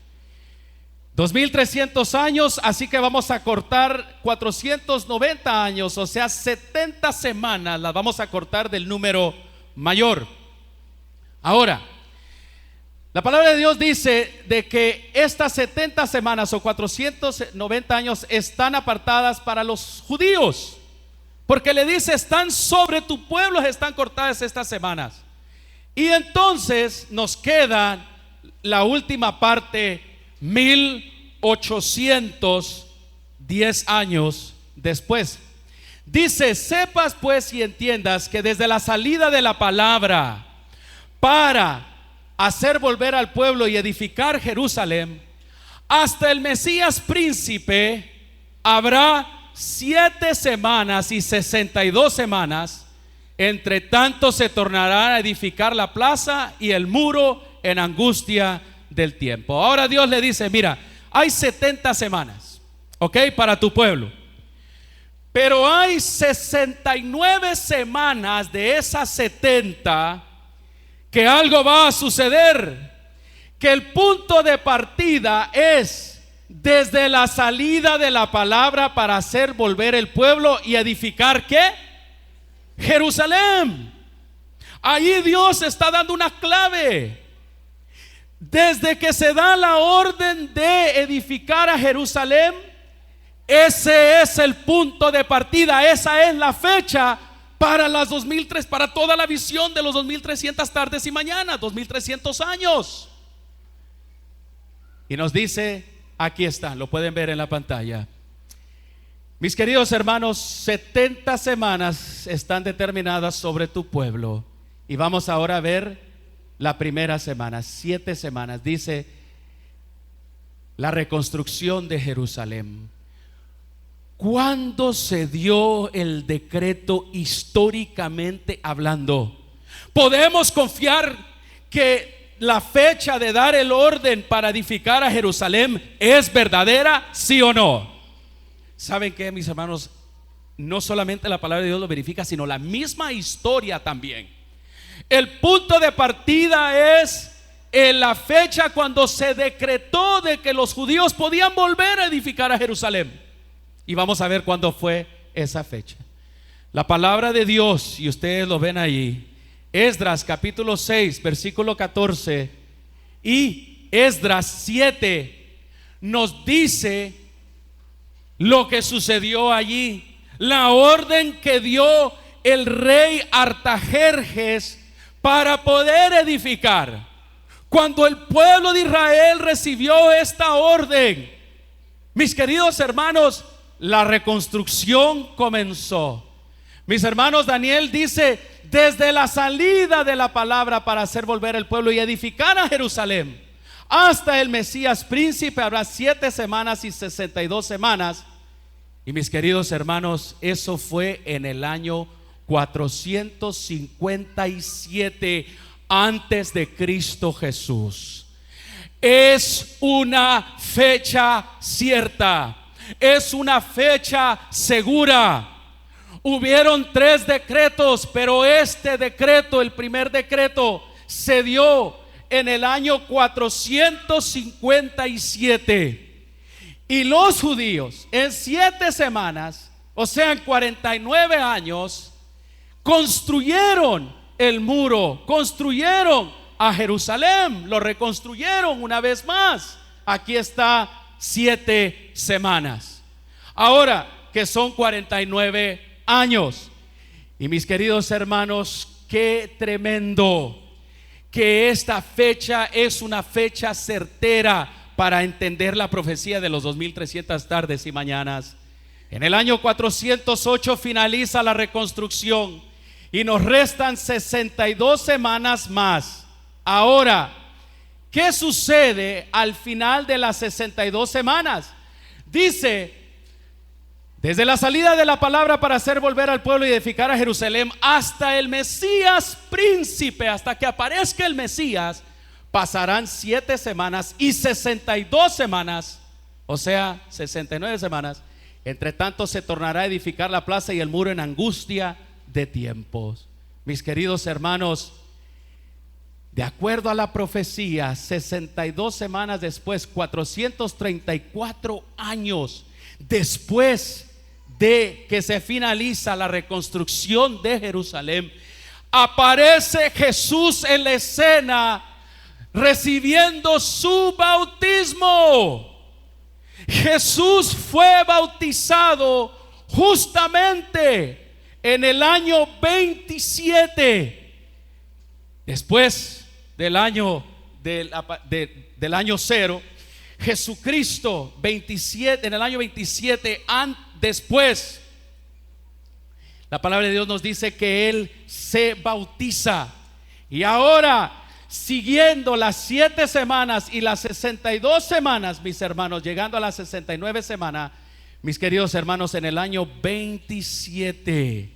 Speaker 2: 2300 años, así que vamos a cortar 490 años, o sea, 70 semanas las vamos a cortar del número mayor. Ahora, la palabra de Dios dice de que estas 70 semanas o 490 años están apartadas para los judíos, porque le dice: están sobre tu pueblo, están cortadas estas semanas. Y entonces nos queda la última parte, 1810 años después. Dice: sepas pues y entiendas que desde la salida de la palabra para hacer volver al pueblo y edificar Jerusalén, hasta el Mesías príncipe, habrá 7 semanas y 62 semanas. Entre tanto se tornará a edificar la plaza y el muro en angustia del tiempo. Ahora Dios le dice: mira, hay 70 semanas, ¿ok? Para tu pueblo, pero hay 69 semanas de esas 70 que algo va a suceder, que el punto de partida es desde la salida de la palabra para hacer volver el pueblo y edificar ¿qué? Jerusalén. Ahí Dios está dando una clave. Desde que se da la orden de edificar a Jerusalén, ese es el punto de partida, esa es la fecha para las 2003, para toda la visión de los 2300 tardes y mañanas, 2300 años. Y nos dice, aquí está, lo pueden ver en la pantalla. Mis queridos hermanos, 70 semanas están determinadas sobre tu pueblo. Y vamos ahora a ver la primera semana, 7 semanas. Dice, la reconstrucción de Jerusalén. ¿cuándo se dio el decreto históricamente hablando? ¿Podemos confiar que la fecha de dar el orden para edificar a Jerusalén es verdadera, sí o no? ¿Saben qué, mis hermanos? No solamente la palabra de Dios lo verifica, sino la misma historia también. El punto de partida es en la fecha cuando se decretó de que los judíos podían volver a edificar a Jerusalén. Y vamos a ver cuándo fue esa fecha. La palabra de Dios, y ustedes lo ven ahí, Esdras capítulo 6 versículo 14 y Esdras 7 nos dice lo que sucedió allí. La orden que dio el rey Artajerjes para poder edificar. Cuando el pueblo de Israel recibió esta orden, mis queridos hermanos, la reconstrucción comenzó. Mis hermanos, Daniel dice: desde la salida de la palabra para hacer volver el pueblo y edificar a Jerusalén hasta el Mesías príncipe habrá 7 semanas y 62 semanas. Y mis queridos hermanos, eso fue en el año 457 antes de Cristo Jesús. Es una fecha cierta, es una fecha segura. Hubieron 3 decretos, pero este decreto, el primer decreto, se dio en el año 457. Y los judíos en 7 semanas, o sea en 49 años, construyeron el muro, construyeron a Jerusalén, lo reconstruyeron una vez más. Aquí está 7 semanas. Ahora que son 49 años. Y mis queridos hermanos, qué tremendo que esta fecha es una fecha certera para entender la profecía de los 2300 tardes y mañanas. En el año 408 finaliza la reconstrucción y nos restan 62 semanas más. Ahora, ¿qué sucede al final de las 62 semanas? Dice: desde la salida de la palabra para hacer volver al pueblo y edificar a Jerusalén hasta el Mesías príncipe, hasta que aparezca el Mesías, pasarán 7 semanas y 62 semanas, o sea 69 semanas. Entre tanto se tornará a edificar la plaza y el muro en angustia de tiempos. Mis queridos hermanos, de acuerdo a la profecía, 62 semanas después, 434 años después de que se finaliza la reconstrucción de Jerusalén, aparece Jesús en la escena recibiendo su bautismo. Jesús fue bautizado justamente en el año 27 después del año del año 0. Jesucristo 27, en el año 27 después, la palabra de Dios nos dice que Él se bautiza. Y ahora, siguiendo las 7 semanas y las 62 semanas, mis hermanos, llegando a las 69 semanas, mis queridos hermanos, en el año 27,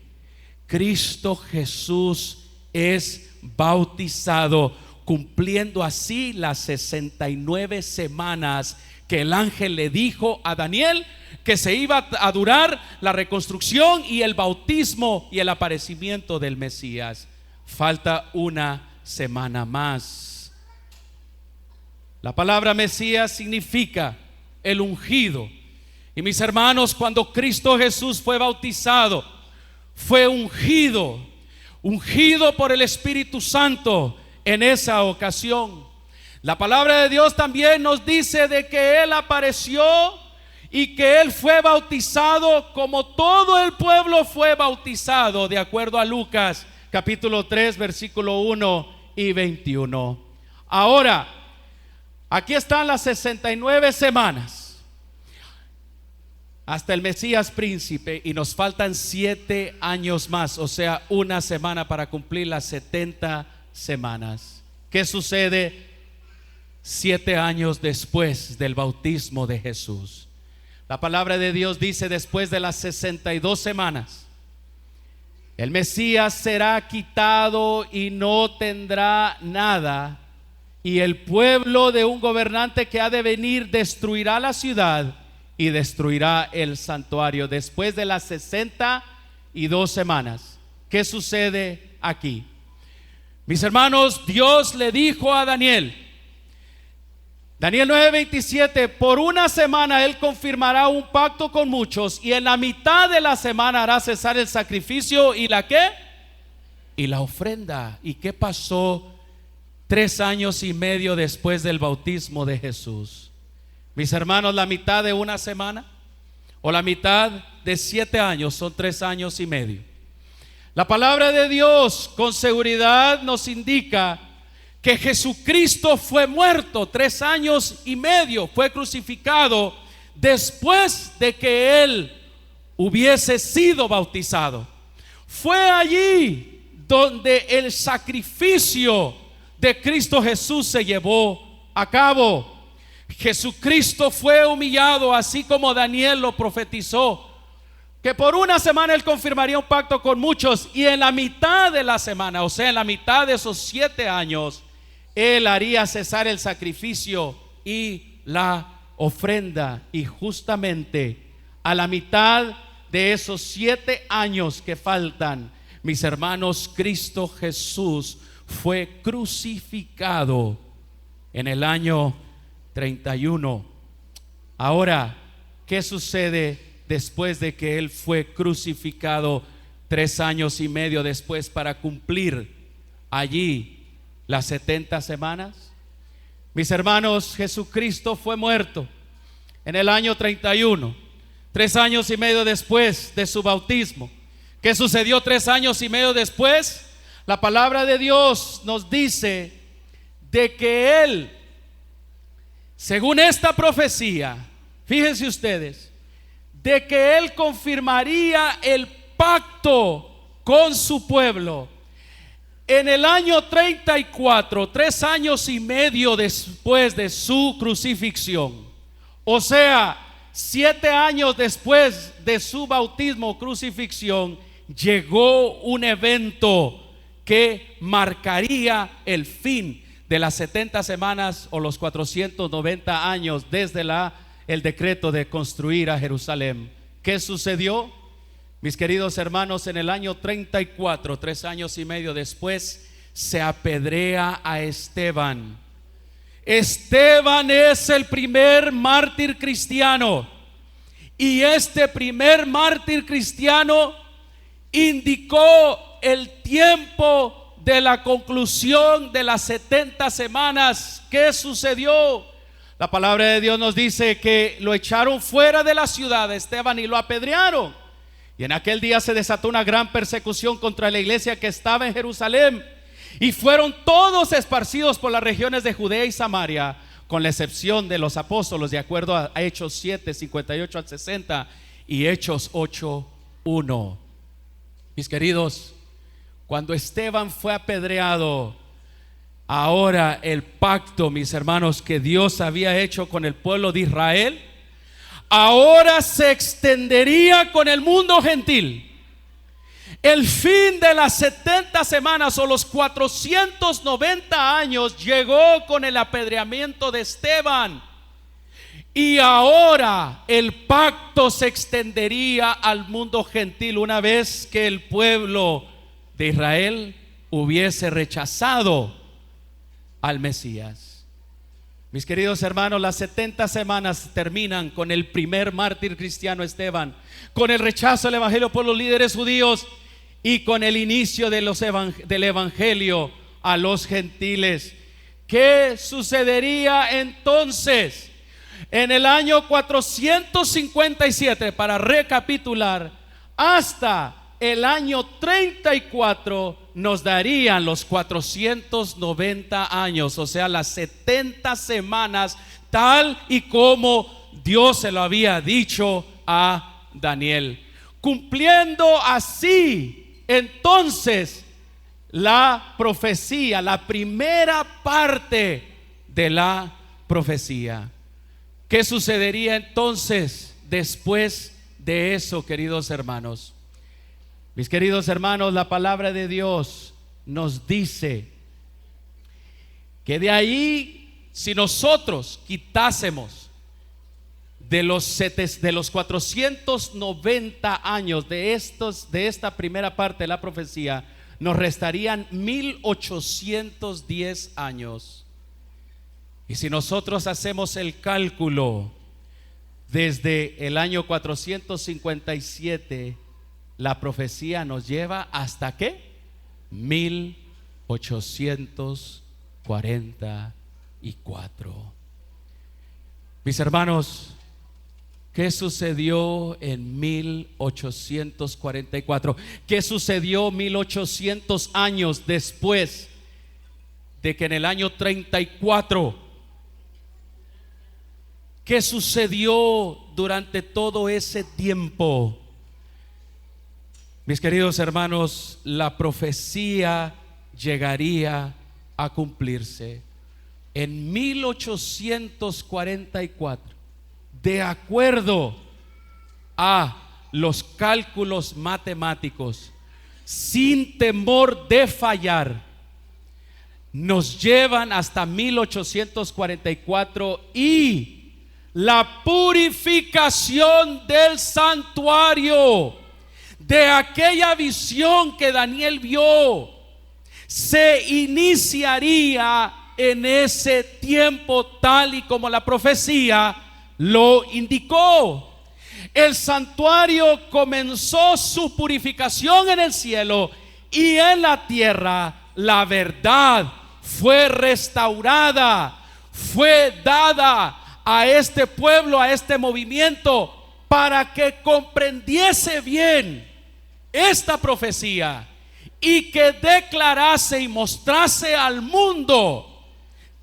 Speaker 2: Cristo Jesús es bautizado, cumpliendo así las 69 semanas que el ángel le dijo a Daniel que se iba a durar la reconstrucción y el bautismo y el aparecimiento del Mesías. Falta una semana más. La palabra Mesías significa el ungido. Y mis hermanos, cuando Cristo Jesús fue bautizado, fue ungido por el Espíritu Santo en esa ocasión. La palabra de Dios también nos dice de que Él apareció y que Él fue bautizado como todo el pueblo fue bautizado, de acuerdo a Lucas capítulo 3 versículo 1 y 21. Ahora, aquí están las 69 semanas hasta el Mesías príncipe, y nos faltan 7 años más, o sea, una semana para cumplir las 70 semanas. ¿Qué sucede 7 años después del bautismo de Jesús?
Speaker 8: La palabra de Dios dice: después de las 62 semanas, el Mesías será quitado y no tendrá nada, y el pueblo de un gobernante que ha de venir destruirá la ciudad y destruirá el santuario. Después de las 62 semanas, ¿qué sucede aquí? Mis hermanos, Dios le dijo a Daniel, Daniel 9:27, por una semana él confirmará un pacto con muchos, y en la mitad de la semana hará cesar el sacrificio y la ¿qué? Y la ofrenda. ¿Y qué pasó 3 años y medio después del bautismo de Jesús? Mis hermanos, la mitad de una semana o la mitad de 7 años son 3 años y medio. La palabra de Dios con seguridad nos indica que Jesucristo fue muerto 3 años y medio, fue crucificado después de que Él hubiese sido bautizado. Fue allí donde el sacrificio de Cristo Jesús se llevó a cabo. Jesucristo fue humillado, así como Daniel lo profetizó, que por una semana él confirmaría un pacto con muchos, y en la mitad de la semana, o sea, en la mitad de esos 7 años, él haría cesar el sacrificio y la ofrenda. Y justamente a la mitad de esos 7 años que faltan, mis hermanos, Cristo Jesús fue crucificado en el año 31. Ahora, ¿qué sucede después de que Él fue crucificado 3 años y medio después para cumplir allí las 70 semanas? Mis hermanos, Jesucristo fue muerto en el año 31, 3 años y medio después de su bautismo. ¿Qué sucedió 3 años y medio después? La palabra de Dios nos dice de que Él, según esta profecía, fíjense ustedes, de que Él confirmaría el pacto con su pueblo en el año 34, 3 años y medio después de su crucifixión. O sea, 7 años después de su bautismo o crucifixión, llegó un evento que marcaría el fin de las 70 semanas o los 490 años desde el decreto de construir a Jerusalén. ¿Qué sucedió? Mis queridos hermanos, en el año 34, 3 años y medio después, se apedrea a Esteban. Esteban es el primer mártir cristiano, y este primer mártir cristiano indicó el tiempo de la conclusión de las 70 semanas. ¿Qué sucedió? La palabra de Dios nos dice que lo echaron fuera de la ciudad, Esteban, y lo apedrearon. Y en aquel día se desató una gran persecución contra la iglesia que estaba en Jerusalén, y fueron todos esparcidos por las regiones de Judea y Samaria, con la excepción de los apóstolos, de acuerdo a Hechos 7, 58 al 60 y Hechos 8, 1. Mis queridos, cuando Esteban fue apedreado, ahora el pacto, mis hermanos, que Dios había hecho con el pueblo de Israel, ahora se extendería con el mundo gentil. El fin de las 70 semanas o los 490 años llegó con el apedreamiento de Esteban, y ahora el pacto se extendería al mundo gentil una vez que el pueblo de Israel hubiese rechazado al Mesías. Mis queridos hermanos, las 70 semanas terminan con el primer mártir cristiano, Esteban, con el rechazo del evangelio por los líderes judíos y con el inicio de del evangelio a los gentiles. ¿Qué sucedería entonces? En el año 457, para recapitular, hasta el año 34 nos darían los 490 años, o sea, las 70 semanas, tal y como Dios se lo había dicho a Daniel, cumpliendo así entonces la profecía, la primera parte de la profecía. ¿Qué sucedería entonces, después de eso, queridos hermanos? Mis queridos hermanos, la palabra de Dios nos dice que de ahí, si nosotros quitásemos de los 490 años de esta primera parte de la profecía, nos restarían 1810 años. Y si nosotros hacemos el cálculo desde el año 457, la profecía nos lleva hasta ¿qué? 1844. Mis hermanos, ¿qué sucedió en 1844? ¿Qué sucedió 1800 años después de que en el año 34? ¿Qué sucedió durante todo ese tiempo? Mis queridos hermanos, la profecía llegaría a cumplirse en 1844, de acuerdo a los cálculos matemáticos, sin temor de fallar. Nos llevan hasta 1844 y la purificación del santuario, de aquella visión que Daniel vio, se iniciaría en ese tiempo, tal y como la profecía lo indicó. El santuario comenzó su purificación en el cielo, y en la tierra la verdad fue restaurada, fue dada a este pueblo, a este movimiento, para que comprendiese bien esta profecía y que declarase y mostrase al mundo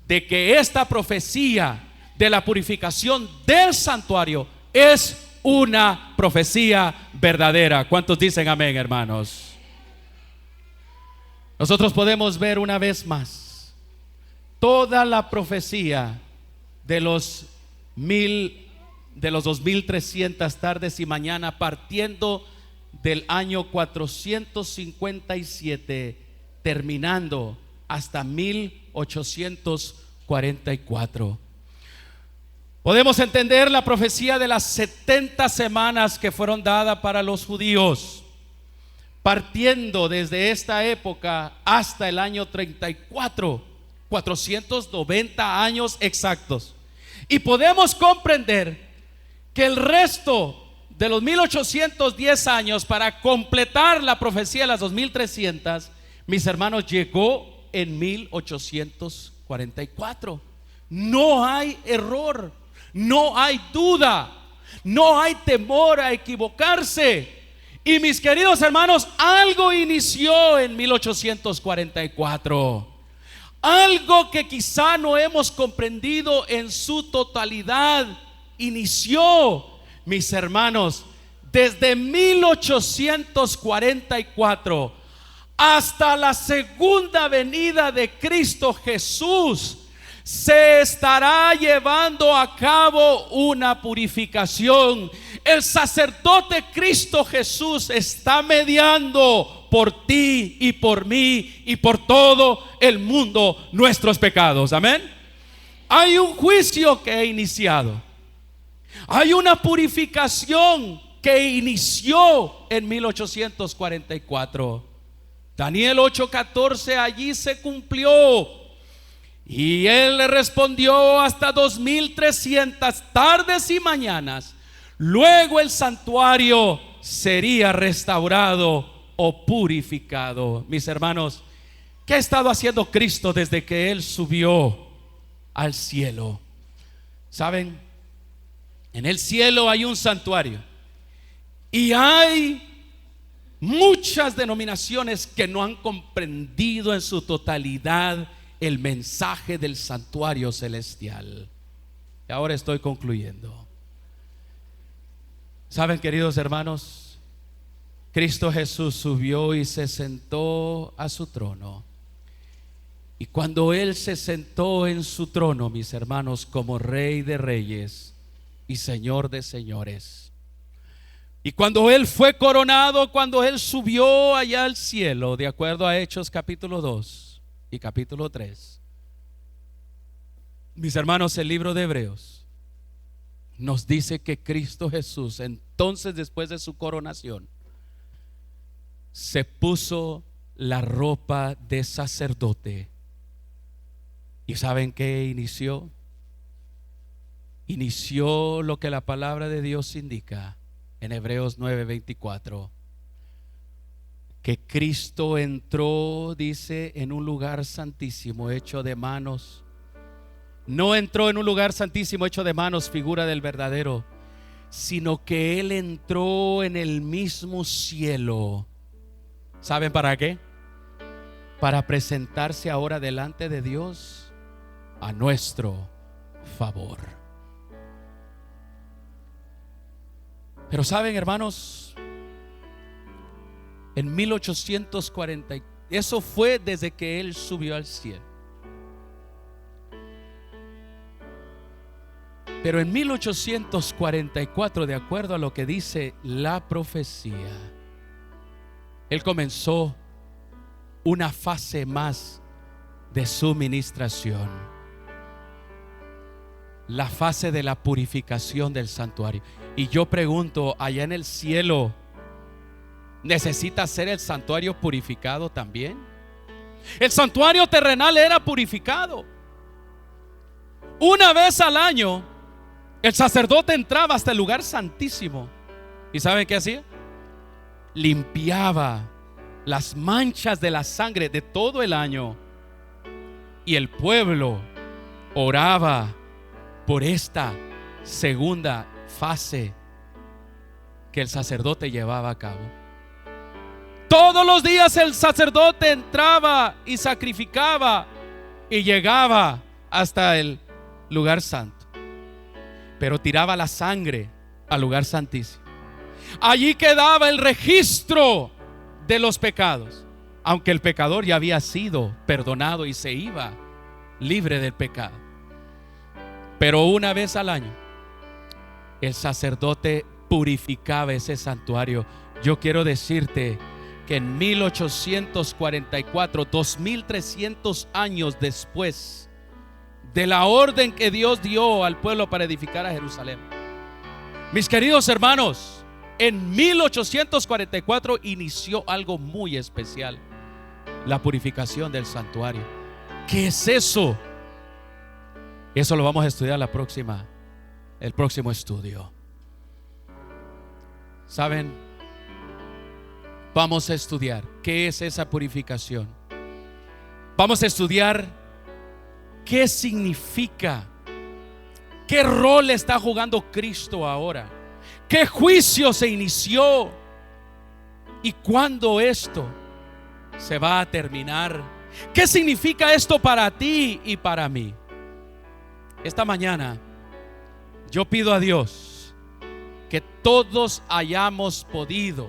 Speaker 8: de que esta profecía de la purificación del santuario es una profecía verdadera. ¿Cuántos dicen amén, hermanos? Nosotros podemos ver una vez más toda la profecía de los 2300 tardes y mañana, partiendo del año 457, terminando hasta 1844. Podemos entender la profecía de las 70 semanas que fueron dadas para los judíos, partiendo desde esta época hasta el año 34, 490 años exactos. Y podemos comprender que el resto de los 1810 años para completar la profecía de las 2300, mis hermanos, llegó en 1844. No hay error, no hay duda, no hay temor a equivocarse. Y mis queridos hermanos, algo inició en 1844. Algo que quizá no hemos comprendido en su totalidad inició, mis hermanos, desde 1844 hasta la segunda venida de Cristo Jesús. Se estará llevando a cabo una purificación. El sacerdote Cristo Jesús está mediando por ti y por mí y por todo el mundo nuestros pecados. Amén. Hay un juicio que ha iniciado. Hay una purificación que inició en 1844. Daniel 8:14, allí se cumplió. Y él le respondió: hasta 2300 tardes y mañanas, luego el santuario sería restaurado o purificado. Mis hermanos, ¿qué ha estado haciendo Cristo desde que Él subió al cielo? ¿Saben? En el cielo hay un santuario y hay muchas denominaciones que no han comprendido en su totalidad el mensaje del santuario celestial. Y ahora estoy concluyendo. ¿Saben, queridos hermanos? Cristo Jesús subió y se sentó a su trono. Y cuando Él se sentó en su trono, mis hermanos, como Rey de Reyes y Señor de señores. Y cuando Él fue coronado, cuando Él subió allá al cielo, de acuerdo a Hechos capítulo 2 y capítulo 3, mis hermanos, el libro de Hebreos nos dice que Cristo Jesús, entonces después de su coronación, se puso la ropa de sacerdote. ¿Y saben qué inició? Inició lo que la palabra de Dios indica en Hebreos 9:24, que Cristo entró, dice, en un lugar santísimo hecho de manos. No entró en un lugar santísimo hecho de manos, figura del verdadero, sino que Él entró en el mismo cielo. ¿Saben para qué? Para presentarse ahora delante de Dios a nuestro favor. Pero saben, hermanos, en 1840, eso fue desde que Él subió al cielo. Pero en 1844, de acuerdo a lo que dice la profecía, Él comenzó una fase más de su ministración, la fase de la purificación del santuario. Y yo pregunto, allá en el cielo, ¿necesita ser el santuario purificado también? El santuario terrenal era purificado. Una vez al año, el sacerdote entraba hasta el lugar santísimo. ¿Y saben qué hacía? Limpiaba las manchas de la sangre de todo el año. Y el pueblo oraba por esta segunda fase que el sacerdote llevaba a cabo. Todos los días el sacerdote entraba y sacrificaba y llegaba hasta el lugar santo, pero tiraba la sangre al lugar santísimo. Allí quedaba el registro de los pecados, aunque el pecador ya había sido perdonado y se iba libre del pecado. Pero una vez al año el sacerdote purificaba ese santuario. Yo quiero decirte que en 1844, 2300 años después de la orden que Dios dio al pueblo para edificar a Jerusalén, mis queridos hermanos, en 1844 igual algo muy especial: la purificación del santuario. ¿Qué es eso? Eso lo vamos a estudiar el próximo estudio. ¿Saben? Vamos a estudiar qué es esa purificación. Vamos a estudiar qué significa, qué rol está jugando Cristo ahora, qué juicio se inició y cuándo esto se va a terminar. ¿Qué significa esto para ti y para mí? Esta mañana yo pido a Dios que todos hayamos podido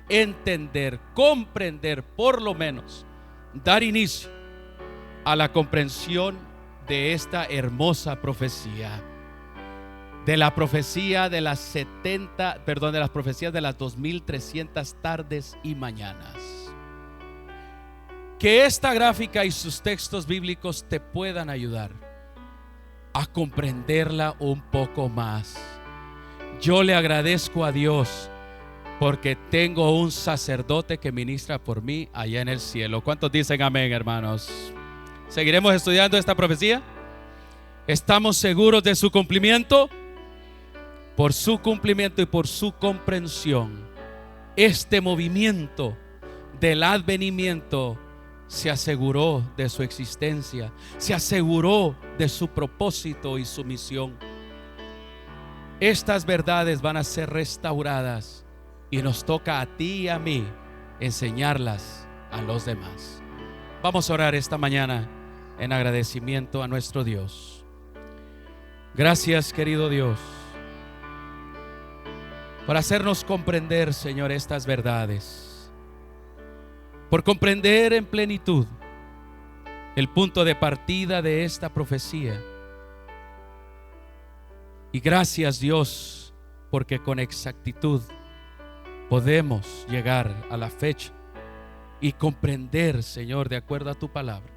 Speaker 8: entender, comprender, por lo menos dar inicio a la comprensión de esta hermosa profecía, de la profecía de las de las profecías de las 2300 tardes y mañanas. Que esta gráfica y sus textos bíblicos te puedan ayudar a comprenderla un poco más. Yo le agradezco a Dios porque tengo un sacerdote que ministra por mí allá en el cielo. ¿Cuántos dicen amén, hermanos? ¿Seguiremos estudiando esta profecía? ¿Estamos seguros de su cumplimiento? Por su cumplimiento y por su comprensión, este movimiento del advenimiento se aseguró de su existencia, se aseguró de su propósito y su misión. Estas verdades van a ser restauradas y nos toca a ti y a mí enseñarlas a los demás. Vamos a orar esta mañana en agradecimiento a nuestro Dios. Gracias, querido Dios, por hacernos comprender, Señor, estas verdades, por comprender en plenitud el punto de partida de esta profecía.
Speaker 2: Y gracias, Dios, porque con exactitud podemos llegar a la fecha y comprender, Señor, de acuerdo a tu palabra,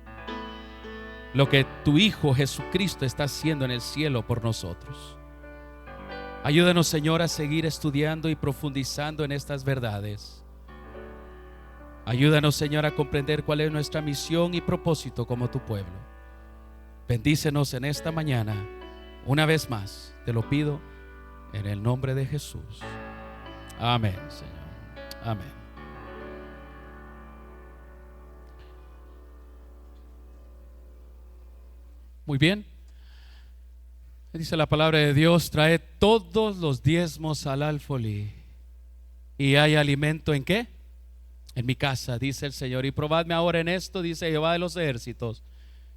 Speaker 2: lo que tu Hijo Jesucristo está haciendo en el cielo por nosotros. Ayúdanos, Señor, a seguir estudiando y profundizando en estas verdades. Ayúdanos, Señor, a comprender cuál es nuestra misión y propósito como tu pueblo. Bendícenos en esta mañana. Una vez más, te lo pido en el nombre de Jesús. Amén, Señor. Amén. Muy bien. Dice la palabra de Dios: trae todos los diezmos al alfolí y hay alimento ¿en qué? En mi casa, dice el Señor. Y probadme ahora en esto, dice Jehová de los ejércitos,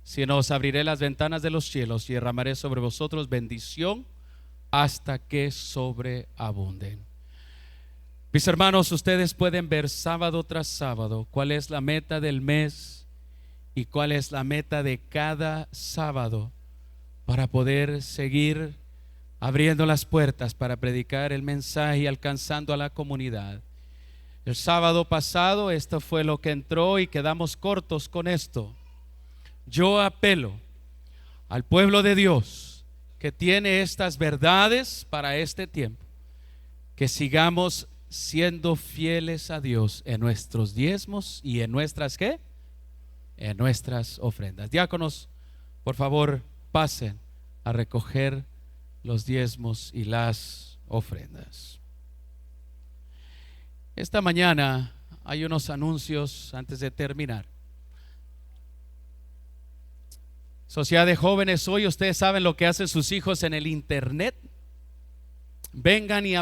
Speaker 2: si no os abriré las ventanas de los cielos y derramaré sobre vosotros bendición hasta que sobreabunden. Mis hermanos, ustedes pueden ver sábado tras sábado cuál es la meta del mes y cuál es la meta de cada sábado, para poder seguir abriendo las puertas para predicar el mensaje y alcanzando a la comunidad. El sábado pasado esto fue lo que entró y quedamos cortos con esto. Yo apelo al pueblo de Dios que tiene estas verdades para este tiempo, que sigamos siendo fieles a Dios en nuestros diezmos y en nuestras ¿qué? En nuestras ofrendas. Diáconos, por favor, pasen a recoger los diezmos y las ofrendas. Esta mañana hay unos anuncios antes de terminar. Sociedad de jóvenes, hoy ustedes saben lo que hacen sus hijos en el internet. Vengan y